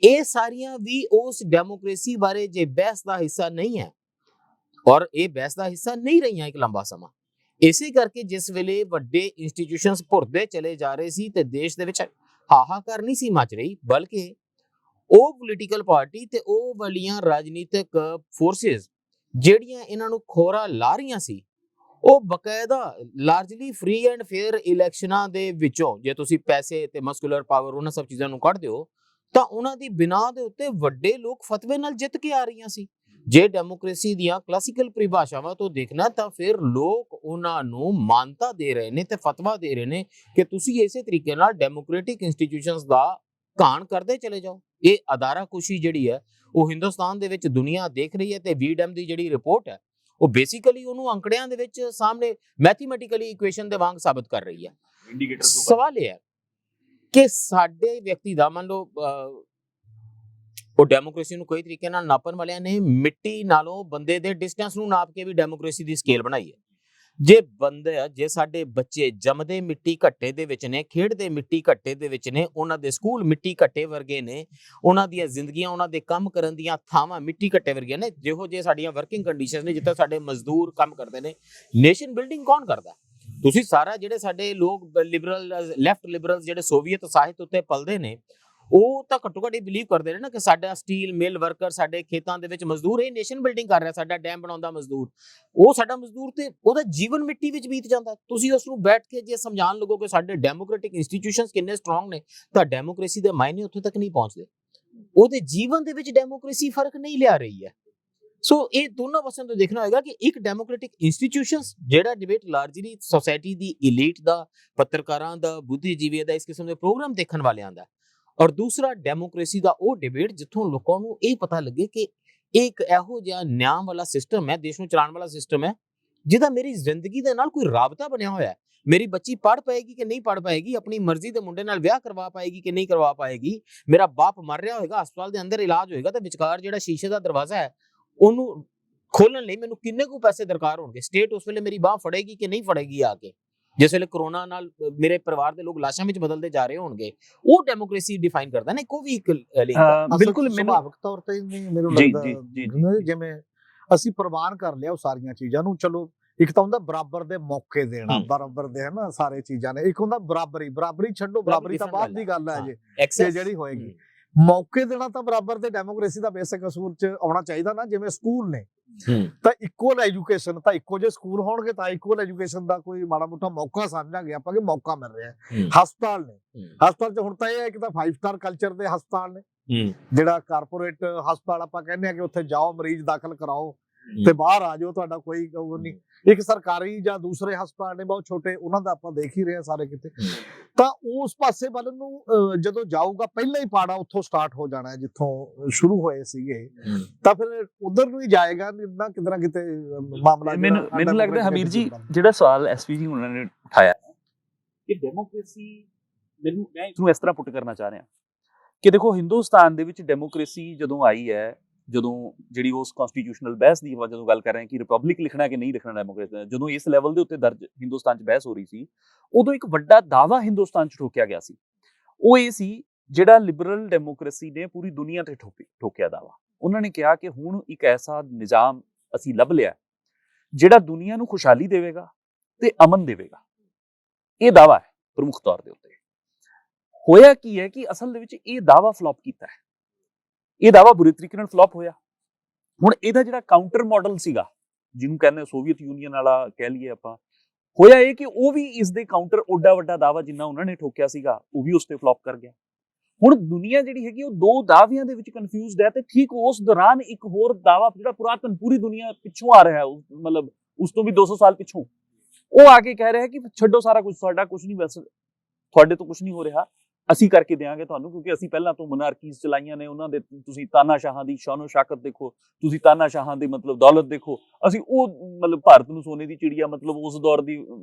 ਇਹ ਸਾਰੀਆਂ ਵੀ ਉਸ ਡੈਮੋਕ੍ਰੇਸੀ ਬਾਰੇ ਜੇ ਬਹਿਸ ਦਾ ਹਿੱਸਾ ਨਹੀਂ ਹੈ, ਔਰ ਇਹ ਬਹਿਸ ਦਾ ਹਿੱਸਾ ਨਹੀਂ ਰਹੀਆਂ ਇੱਕ ਲੰਬਾ ਸਮਾਂ। ਇਸੇ ਕਰਕੇ ਜਿਸ ਵੇਲੇ ਵੱਡੇ ਇੰਸਟੀਟਿਊਸ਼ਨਸ ਭੁਰਦੇ ਚਲੇ ਜਾ ਰਹੇ ਸੀ ਤੇ ਦੇਸ਼ ਦੇ ਵਿੱਚ ਹਾਹਾਕਾਰ ਨਹੀਂ ਸੀ ਮਚ ਰਹੀ, ਬਲਕਿ ਉਹ ਪੋਲੀਟੀਕਲ ਪਾਰਟੀ ਤੇ ਉਹ ਵਾਲੀਆਂ ਰਾਜਨੀਤਿਕ ਫੋਰਸਿਸ ਜਿਹੜੀਆਂ ਇਹਨਾਂ ਨੂੰ ਖੋਰਾ ਲਾ ਰਹੀਆਂ ਸੀ, ਉਹ ਬਕਾਇਦਾ ਲਾਰਜਲੀ ਫ੍ਰੀ ਐਂਡ ਫੇਅਰ ਇਲੈਕਸ਼ਨਾਂ ਦੇ ਵਿੱਚੋਂ ਜੇ ਤੁਸੀਂ ਪੈਸੇ ਤੇ ਮਸਕੂਲਰ ਪਾਵਰ ਉਹਨਾਂ ਸਭ ਚੀਜ਼ਾਂ ਨੂੰ ਕੱਢ ਦਿਓ ਤਾਂ ਉਹਨਾਂ ਦੀ ਬਿਨਾਂ ਦੇ ਉੱਤੇ ਵੱਡੇ ਲੋਕ ਫਤਵੇ ਨਾਲ ਜਿੱਤ ਕੇ ਆ ਰਹੀਆਂ ਸੀ। ਜੇ ਡੈਮੋਕ੍ਰੇਸੀ ਦੀਆਂ ਕਲਾਸੀਕਲ ਪਰਿਭਾਸ਼ਾਵਾਂ ਤੋਂ ਦੇਖਣਾ ਤਾਂ ਫਿਰ ਲੋਕ ਉਹਨਾਂ ਨੂੰ ਮਾਨਤਾ ਦੇ ਰਹੇ ਨੇ ਤੇ ਫਤਵਾ ਦੇ ਰਹੇ ਨੇ ਕਿ ਤੁਸੀਂ ਇਸੇ ਤਰੀਕੇ ਨਾਲ ਡੈਮੋਕ੍ਰੈਟਿਕ ਇੰਸਟੀਟਿਊਸ਼ਨਸ ਦਾ ਘਾਣ ਕਰਦੇ ਚਲੇ ਜਾਓ। ਇਹ ਅਦਾਰਾ ਖੁਸ਼ੀ ਜਿਹੜੀ ਹੈ ਉਹ ਹਿੰਦੁਸਤਾਨ ਦੇ ਵਿੱਚ ਦੁਨੀਆ ਦੇਖ ਰਹੀ ਹੈ ਤੇ ਵੀਡਮ ਦੀ ਜਿਹੜੀ ਰਿਪੋਰਟ ਹੈ ਉਹ ਬੇਸਿਕਲੀ ਉਹਨੂੰ ਅੰਕੜਿਆਂ ਦੇ ਵਿੱਚ ਸਾਹਮਣੇ ਮੈਥਮੈਟਿਕਲੀ ਇਕੁਏਸ਼ਨ ਦੇ ਵਾਂਗ ਸਾਬਤ ਕਰ ਰਹੀ ਹੈ। ਸਵਾਲ ਇਹ ਹੈ ਕਿ ਸਾਡੇ ਵਿਅਕਤੀ ਦਾ ਮੰਨ ਲਓ ਉਹ ਡੈਮੋਕ੍ਰੇਸੀ ਨੂੰ ਕੋਈ ਤਰੀਕੇ ਨਾਲ ਨਾਪਣ ਵਾਲਿਆਂ ਨੇ ਮਿੱਟੀ ਨਾਲੋਂ ਬੰਦੇ ਦੇ ਡਿਸਟੈਂਸ ਨੂੰ ਨਾਪ ਕੇ ਵੀ ਡੈਮੋਕ੍ਰੇਸੀ ਦੀ ਸਕੇਲ ਬਣਾਈ ਹੈ। ਜੇ ਸਾਡੇ ਬੱਚੇ ਜੰਮਦੇ ਮਿੱਟੀ ਘੱਟੇ ਦੇ ਵਿੱਚ ਨੇ, ਖੇਡਦੇ ਮਿੱਟੀ ਘੱਟੇ ਦੇ ਵਿੱਚ ਨੇ, ਉਹਨਾਂ ਦੇ ਸਕੂਲ ਮਿੱਟੀ ਘੱਟੇ ਵਰਗੇ ਨੇ, ਉਹਨਾਂ ਦੀਆਂ ਜ਼ਿੰਦਗੀਆਂ, ਉਹਨਾਂ ਦੇ ਕੰਮ ਕਰਨ ਦੀਆਂ ਥਾਵਾਂ ਮਿੱਟੀ ਘੱਟੇ ਵਰਗੀਆਂ ਨੇ, ਜਿਹੋ ਜੇ ਸਾਡੀਆਂ ਵਰਕਿੰਗ ਕੰਡੀਸ਼ਨਸ ਨੇ, ਜਿੱਥੇ ਸਾਡੇ ਮਜ਼ਦੂਰ ਕੰਮ ਕਰਦੇ ਨੇ, ਨੇਸ਼ਨ ਬਿਲਡਿੰਗ ਕੌਣ ਕਰਦਾ? ਤੁਸੀਂ ਸਾਰਾ ਜਿਹੜੇ ਸਾਡੇ ਲੋਕ ਲਿਬਰਲ ਲੈਫਟ ਲਿਬਰਲ ਜਿਹੜੇ ਸੋਵੀਅਤ ਸਾਹਿਤ ਉੱਤੇ ਪਲਦੇ ਨੇ ਉਹ ਤਾਂ ਘੱਟੋ ਘੱਟ ਬਿਲੀਵ ਕਰਦੇ ਨੇ ਨਾ ਕਿ ਸਾਡਾ ਸਟੀਲ ਮਿਲ ਵਰਕਰ ਸਾਡੇ ਖੇਤਾਂ ਦੇ ਵਿੱਚ ਮਜ਼ਦੂਰ ਇਹ ਨੇਸ਼ਨ ਬਿਲਡਿੰਗ ਕਰ ਰਿਹਾ, ਸਾਡਾ ਡੈਮ ਬਣਾਉਂਦਾ ਮਜ਼ਦੂਰ, ਉਹ ਸਾਡਾ ਮਜ਼ਦੂਰ ਤੇ ਉਹਦਾ ਜੀਵਨ ਮਿੱਟੀ ਵਿੱਚ ਬੀਤ ਜਾਂਦਾ। ਤੁਸੀਂ ਉਸ ਨੂੰ ਬੈਠ ਕੇ ਜੇ ਸਮਝਾਉਣ ਲੱਗੋ ਕਿ ਸਾਡੇ ਡੈਮੋਕ੍ਰੈਟਿਕ ਇੰਸਟੀਟਿਊਸ਼ਨਸ ਕਿੰਨੇ ਸਟਰੋਂਗ ਨੇ ਤਾਂ ਡੈਮੋਕ੍ਰੇਸੀ ਦੇ ਮਾਇਨੇ ਉੱਥੇ ਤੱਕ ਨਹੀਂ ਪਹੁੰਚਦੇ। ਉਹਦੇ ਜੀਵਨ ਦੇ ਵਿੱਚ ਡੈਮੋਕ੍ਰੇਸੀ ਫਰਕ ਨਹੀਂ ਲਿਆ ਰਹੀ ਹੈ। ਸੋ ਇਹ ਦੋਨੋਂ ਪਾਸਿਆਂ ਤੋਂ ਦੇਖਣਾ ਹੋਏਗਾ ਕਿ ਇੱਕ ਡੈਮੋਕ੍ਰੈਟਿਕ ਇੰਸਟੀਟਿਊਸ਼ਨਸ ਜਿਹੜਾ ਡਿਬੇਟ ਲਾਰਜਲੀ ਸੋਸਾਇਟੀ ਦੀ ਇਲੀਟ ਦਾ, ਪੱਤਰਕਾਰਾਂ ਦਾ, ਬੁੱਧੀਜੀਵੀਆਂ ਦਾ, ਇਸ ਕਿਸਮ ਦੇ ਪ੍ਰੋਗਰਾਮ ਦੇਖਣ ਵਾਲਿਆਂ ਦਾ, ਔਰ ਦੂਸਰਾ ਡੈਮੋਕ੍ਰੇਸੀ ਦਾ ਉਹ ਡਿਬੇਟ ਜਿੱਥੋਂ ਲੋਕਾਂ ਨੂੰ ਇਹ ਪਤਾ ਲੱਗੇ ਕਿ ਇਹ ਇੱਕ ਇਹੋ ਜਿਹਾ ਨਿਆਂ ਵਾਲਾ ਸਿਸਟਮ ਹੈ, ਦੇਸ਼ ਨੂੰ ਚਲਾਉਣ ਵਾਲਾ ਸਿਸਟਮ ਹੈ ਜਿਹਦਾ ਮੇਰੀ ਜ਼ਿੰਦਗੀ ਦੇ ਨਾਲ ਕੋਈ ਰਾਬਤਾ ਬਣਿਆ ਹੋਇਆ ਹੈ। ਮੇਰੀ ਬੱਚੀ ਪੜ੍ਹ ਪਾਏਗੀ ਕਿ ਨਹੀਂ ਪੜ੍ਹ ਪਾਏਗੀ, ਆਪਣੀ ਮਰਜ਼ੀ ਦੇ ਮੁੰਡੇ ਨਾਲ ਵਿਆਹ ਕਰਵਾ ਪਾਏਗੀ ਕਿ ਨਹੀਂ ਕਰਵਾ ਪਾਏਗੀ, ਮੇਰਾ ਬਾਪ ਮਰ ਰਿਹਾ ਹੋਏਗਾ, ਹਸਪਤਾਲ ਦੇ ਅੰਦਰ ਇਲਾਜ ਹੋਏਗਾ ਤੇ ਵਿਚਕਾਰ ਜਿਹੜਾ ਸ਼ੀਸ਼ੇ ਦਾ ਦਰਵਾਜ਼ਾ ਹੈ ਉਹਨੂੰ ਖੋਲਣ ਲਈ ਮੈਨੂੰ ਕਿੰਨੇ ਕੁ ਪੈਸੇ ਦਰਕਾਰ ਹੋਣਗੇ, ਸਟੇਟ ਉਸ ਵੇਲੇ ਮੇਰੀ ਬਾਹ ਫੜੇਗੀ ਕਿ ਨਹੀਂ ਫੜੇਗੀ ਆ ਕੇ, ਜਿਸ ਵੇਲੇ ਕਰੋਨਾ ਨਾਲ ਮੇਰੇ ਪਰਿਵਾਰ ਦੇ ਲੋਕ ਲਾਸ਼ਾਂ ਵਿੱਚ ਬਦਲਦੇ ਜਾ ਰਹੇ ਹੋਣਗੇ, ਉਹ ਡੈਮੋਕ੍ਰੇਸੀ ਡਿਫਾਈਨ ਕਰਦਾ ਨਾ ਕੋਈ ਵੀ ਇੱਕ ਬਿਲਕੁਲ ਸੁਭਾਵਿਕ ਤੌਰ ਤੇ ਨਹੀਂ ਮੈਨੂੰ ਲੱਗਦਾ ਜਿਵੇਂ ਅਸੀਂ ਪ੍ਰਵਾਨ ਕਰ ਲਿਆ ਉਹ ਸਾਰੀਆਂ ਚੀਜ਼ਾਂ ਨੂੰ। ਚਲੋ ਇੱਕ ਤਾਂ ਹੁੰਦਾ ਬਰਾਬਰ ਦੇ ਮੌਕੇ ਦੇਣਾ, ਬਰਾਬਰ ਦੇ ਹਨਾ ਸਾਰੇ ਚੀਜ਼ਾਂ ਨੇ, ਇੱਕ ਹੁੰਦਾ ਬਰਾਬਰੀ ਛੱਡੋ, ਬਰਾਬਰੀ ਤਾਂ ਬਾਅਦ ਦੀ ਗੱਲ ਹੈ ਜੇ ਜਿਹੜੀ ਹੋਏਗੀ, ਮੌਕੇ ਦੇਣਾ ਤਾਂ ਬਰਾਬਰ ਦੇ ਡੈਮੋਕ੍ਰੇਸੀ ਦਾ ਬੇਸਿਕ ਅਸੂਲ ਚ ਆਉਣਾ ਚਾਹੀਦਾ ਨਾ। ਜਿਵੇਂ ਸਕੂਲ ਨੇ ਤਾਂ ਇਕੁਅਲ ਐਜੂਕੇਸ਼ਨ, ਤਾਂ ਇੱਕੋ ਜਿਹੇ ਸਕੂਲ ਹੋਣਗੇ ਤਾਂ ਇਕੁਅਲ ਐਜੂਕੇਸ਼ਨ ਦਾ ਕੋਈ ਮਾੜਾ ਮੋਟਾ ਮੌਕਾ ਸਮਝਾਂਗੇ ਆਪਾਂ ਕਿ ਮੌਕਾ ਮਿਲ ਰਿਹਾ ਹੈ। ਹਸਪਤਾਲ ਨੇ, ਹਸਪਤਾਲ ਚ ਹੁਣ ਤਾਂ ਇਹ ਹੈ ਕਿ ਤਾਂ 5 ਸਟਾਰ ਕਲਚਰ ਦੇ ਹਸਪਤਾਲ ਨੇ, ਜਿਹੜਾ ਕਾਰਪੋਰੇਟ ਹਸਪਤਾਲ ਆਪਾਂ ਕਹਿੰਦੇ ਆ ਕਿ ਉੱਥੇ ਜਾਓ ਮਰੀਜ਼ ਦਾਖਲ ਕਰਾਓ ਤੇ ਬਾਹਰ ਆ ਜਾਓ, ਤੁਹਾਡਾ ਕੋਈ ਉਹ ਨਹੀਂ। ਇੱਕ ਸਰਕਾਰੀ ਜਾਂ ਦੂਸਰੇ ਹਸਪਤਾਲ ਨੇ ਬਹੁਤ ਛੋਟੇ, ਉਹਨਾਂ ਦਾ ਆਪਾਂ ਦੇਖ ਹੀ ਰਹੇ ਹਾਂ ਸਾਰੇ ਕਿਤੇ। ਤਾਂ ਉਸ ਪਾਸੇ ਵੱਲ ਨੂੰ ਜਦੋਂ ਜਾਊਗਾ ਪਹਿਲਾਂ ਹੀ ਪਾੜਾ ਉੱਥੋਂ ਸਟਾਰਟ ਹੋ ਜਾਣਾ ਹੈ ਜਿੱਥੋਂ ਸ਼ੁਰੂ ਹੋਏ ਸੀਗੇ, ਤਾਂ ਫਿਰ ਉਧਰ ਨੂੰ ਹੀ ਜਾਏਗਾ ਨਾ ਕਿਤੇ ਨਾ ਕਿਤੇ ਮਾਮਲਾ। ਮੈਨੂੰ ਲੱਗਦਾ ਹਮੀਰ ਜੀ ਜਿਹੜਾ ਸਵਾਲ ਐਸਪੀ ਜੀ ਉਹਨਾਂ ਨੇ ਉਠਾਇਆ ਕਿ ਡੈਮੋਕ੍ਰੇਸੀ, ਮੈਂ ਇਸਨੂੰ ਇਸ ਤਰ੍ਹਾਂ ਪੁੱਟ ਕਰਨਾ ਚਾਹ ਰਿਹਾ ਕਿ ਦੇਖੋ ਹਿੰਦੁਸਤਾਨ ਦੇ ਵਿੱਚ ਡੈਮੋਕ੍ਰੇਸੀ ਜਦੋਂ ਆਈ ਹੈ, ਜਦੋਂ ਜਿਹੜੀ ਉਸ ਕਨਸਟੀਟਿਊਸ਼ਨਲ ਬਹਿਸ ਦੀ ਜਦੋਂ ਗੱਲ ਕਰ ਰਹੇ ਹਾਂ ਕਿ ਰਿਪਬਲਿਕ ਲਿਖਣਾ ਕਿ ਨਹੀਂ ਲਿਖਣਾ ਡੈਮੋਕ੍ਰੇਸੀ, ਜਦੋਂ ਇਸ ਲੈਵਲ ਦੇ ਉੱਤੇ ਦਰਜ ਹਿੰਦੁਸਤਾਨ 'ਚ ਬਹਿਸ ਹੋ ਰਹੀ ਸੀ, ਉਦੋਂ ਇੱਕ ਵੱਡਾ ਦਾਅਵਾ ਹਿੰਦੁਸਤਾਨ 'ਚ ਠੋਕਿਆ ਗਿਆ ਸੀ। ਉਹ ਇਹ ਸੀ ਜਿਹੜਾ ਲਿਬਰਲ ਡੈਮੋਕ੍ਰੇਸੀ ਨੇ ਪੂਰੀ ਦੁਨੀਆ ਤੇ ਠੋਕਿਆ ਦਾਅਵਾ। ਉਹਨਾਂ ਨੇ ਕਿਹਾ ਕਿ ਹੁਣ ਇੱਕ ਐਸਾ ਨਿਜ਼ਾਮ ਅਸੀਂ ਲੱਭ ਲਿਆ ਜਿਹੜਾ ਦੁਨੀਆ ਨੂੰ ਖੁਸ਼ਹਾਲੀ ਦੇਵੇਗਾ ਤੇ ਅਮਨ ਦੇਵੇਗਾ। ਇਹ ਦਾਅਵਾ ਹੈ ਪ੍ਰਮੁੱਖ ਤੌਰ ਦੇ ਉੱਤੇ। ਹੋਇਆ ਕੀ ਹੈ ਕਿ ਅਸਲ ਦੇ ਵਿੱਚ ਇਹ ਦਾਅਵਾ ਫਲॉप ਕੀਤਾ ਹੈ, ਇਹ ਦਾਅਵਾ ਬੁਰੇ ਤਰੀਕੇ ਨਾਲ ਫਲॉप ਹੋਇਆ। ਹੁਣ ਇਹਦਾ ਜਿਹੜਾ ਕਾਊਂਟਰ ਮਾਡਲ ਸੀਗਾ, ਜਿਹਨੂੰ ਕਹਿੰਦੇ ਸੋਵੀਅਤ ਯੂਨੀਅਨ ਵਾਲਾ ਕਹਿ ਲਈਏ ਆਪਾਂ, ਹੋਇਆ ਇਹ ਕਿ ਉਹ ਵੀ ਇਸ ਦੇ ਕਾਊਂਟਰ ਓਡਾ ਵੱਡਾ ਦਾਅਵਾ ਜਿੰਨਾ ਉਹਨਾਂ ਨੇ ਠੋਕਿਆ ਸੀਗਾ ਉਹ ਵੀ ਉਸ ਤੇ ਫਲॉप ਕਰ ਗਿਆ। ਹੁਣ ਦੁਨੀਆ ਜਿਹੜੀ ਹੈਗੀ ਉਹ ਦੋ ਦਾਅਵਿਆਂ ਦੇ ਵਿੱਚ ਕਨਫਿਊਜ਼ਡ ਹੈ ਤੇ ਠੀਕ ਉਸ ਦੌਰਾਨ ਇੱਕ ਹੋਰ ਦਾਅਵਾ ਜਿਹੜਾ ਪੁਰਾਤਨ ਪੂਰੀ ਦੁਨੀਆ ਪਿੱਛੋਂ ਆ ਰਿਹਾ ਹੈ, ਮਤਲਬ ਉਸ ਤੋਂ ਵੀ 200 ਸਾਲ ਪਿੱਛੋਂ, ਉਹ ਆ ਕੇ ਕਹਿ ਰਿਹਾ ਕਿ ਛੱਡੋ ਸਾਰਾ ਕੁਝ, ਸਾਡਾ ਕੁਝ ਨਹੀਂ, ਬਸ ਤੁਹਾਡੇ ਤੋਂ ਕੁਝ ਨਹੀਂ ਹੋ ਰਿਹਾ, ਅਸੀਂ ਕਰਕੇ ਦੇਵਾਂਗੇ ਤੁਹਾਨੂੰ, ਕਿਉਂਕਿ ਅਸੀਂ ਪਹਿਲਾਂ ਤੋਂ ਮਨਾਰਕੀਜ਼ ਚਲਾਈਆਂ ਨੇ, ਉਹਨਾਂ ਦੇ ਤੁਸੀਂ ਤਾਨਾਸ਼ਾਹਾਂ ਦੀ ਸ਼ਾਨੋ ਸ਼ੌਕਤ ਦੇਖੋ, ਤੁਸੀਂ ਤਾਨਾਸ਼ਾਹਾਂ ਦੀ ਮਤਲਬ ਦੌਲਤ ਦੇਖੋ, ਅਸੀਂ ਉਹ ਮਤਲਬ ਭਾਰਤ ਨੂੰ ਸੋਨੇ ਦੀ ਚਿੜੀਆ ਮਤਲਬ ਉਸ ਦੌਰ ਦੀ